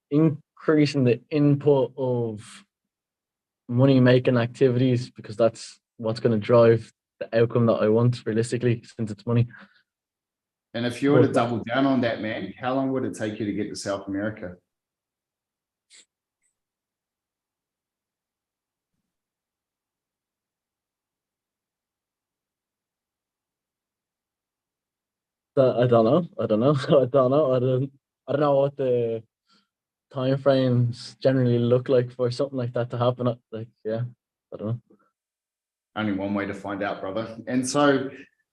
Increasing the input of money making activities, because that's what's going to drive the outcome that I want realistically, since it's money. And if you were to double down on that, man, how long would it take you to get to South America? I don't know. I don't know. I don't know. I don't know what the time frames generally look like for something like that to happen. Like, yeah, I don't know. Only one way to find out, brother. And so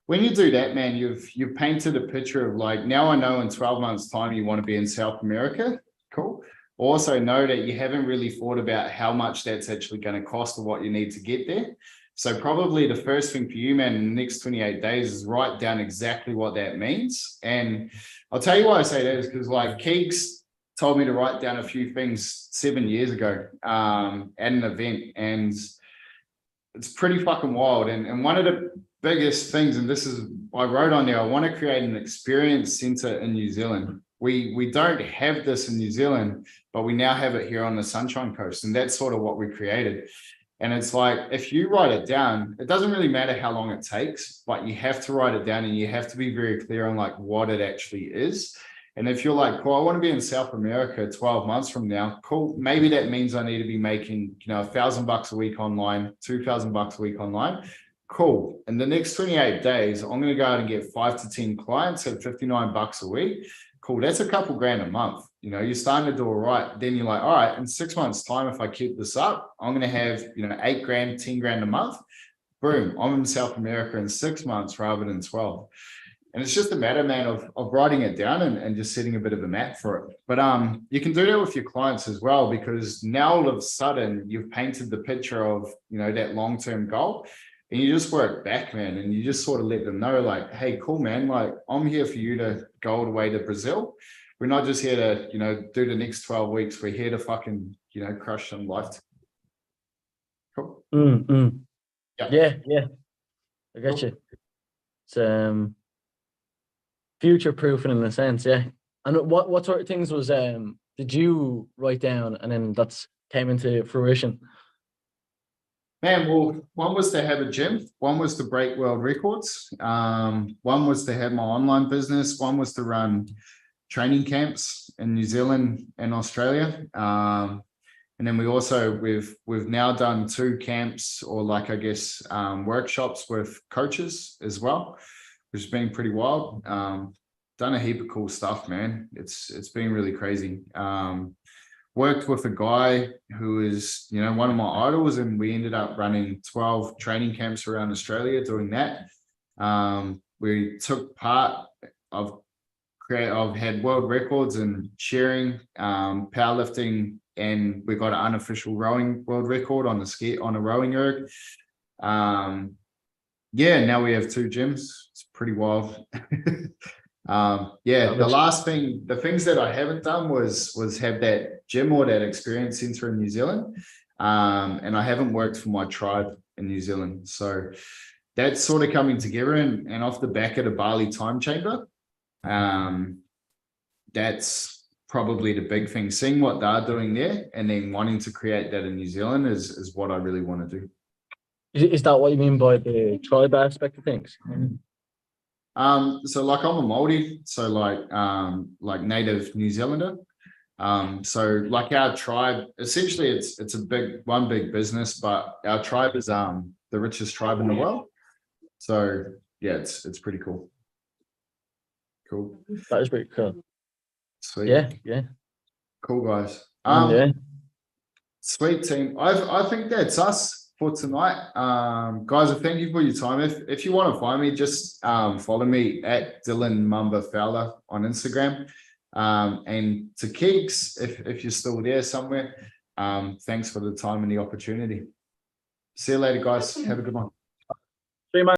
when you do that, man, you've painted a picture of like, now I know in 12 months time you want to be in South America. Cool. Also know that you haven't really thought about how much that's actually going to cost or what you need to get there. So probably the first thing for you, man, in the next 28 days is write down exactly what that means. And I'll tell you why I say that is because like Keeks told me to write down a few things 7 years ago at an event, and it's pretty fucking wild. And one of the biggest things, and this is, I wrote on there, I want to create an experience center in New Zealand. We don't have this in New Zealand, but we now have it here on the Sunshine Coast. And that's sort of what we created. And it's like, if you write it down, it doesn't really matter how long it takes, but you have to write it down and you have to be very clear on like what it actually is. And if you're like, cool, I want to be in South America 12 months from now, cool. Maybe that means I need to be making, $1,000 a week online, $2,000 a week online. Cool. In the next 28 days, I'm going to go out and get 5 to 10 clients at $59 a week. Cool. That's a couple grand a month. You're starting to do all right. Then you're like, all right, in 6 months time, if I keep this up, I'm going to have, 8 grand, 10 grand a month. Boom. I'm in South America in 6 months rather than 12. And it's just a matter, man, of writing it down and just setting a bit of a map for it. But you can do that with your clients as well, because now all of a sudden you've painted the picture of, that long-term goal. And you just work back, man, and you just sort of let them know like, hey, cool, man, like I'm here for you to go all the way to Brazil. We're not just here to, do the next 12 weeks. We're here to fucking, crush some life. Cool. Yeah. I get you. It's future proofing in a sense, yeah. And what sort of things was did you write down and then that's came into fruition? Man, well, one was to have a gym, one was to break world records, one was to have my online business, one was to run training camps in New Zealand and Australia. And then we've now done 2 camps, or like, I guess, workshops with coaches as well, which has been pretty wild. Done a heap of cool stuff, man. It's been really crazy. Worked with a guy who is, one of my idols, and we ended up running 12 training camps around Australia doing that. We took part of I've had world records in cheering, powerlifting, and we got an unofficial rowing world record on a rowing erg. Yeah, now we have 2 gyms. It's pretty wild. The things that I haven't done was have that gym or that experience center in New Zealand. And I haven't worked for my tribe in New Zealand. So that's sort of coming together, and off the back of the Bali time chamber. That's probably the big thing. Seeing what they're doing there and then wanting to create that in New Zealand is what I really want to do. Is that what you mean by the tribe aspect of things? So like I'm a Māori, so like native New Zealander. So like our tribe, essentially it's a big business, but our tribe is the richest tribe in the world. So yeah, it's pretty cool. Cool. That is pretty cool. Sweet. Yeah. Cool, guys. Yeah. Sweet team. I think that's us for tonight. Guys, thank you for your time. If you want to find me, just follow me at Dylan Mamba Fowler on Instagram. And to Keeks, if you're still there somewhere, thanks for the time and the opportunity. See you later, guys. Have a good one. See you, man.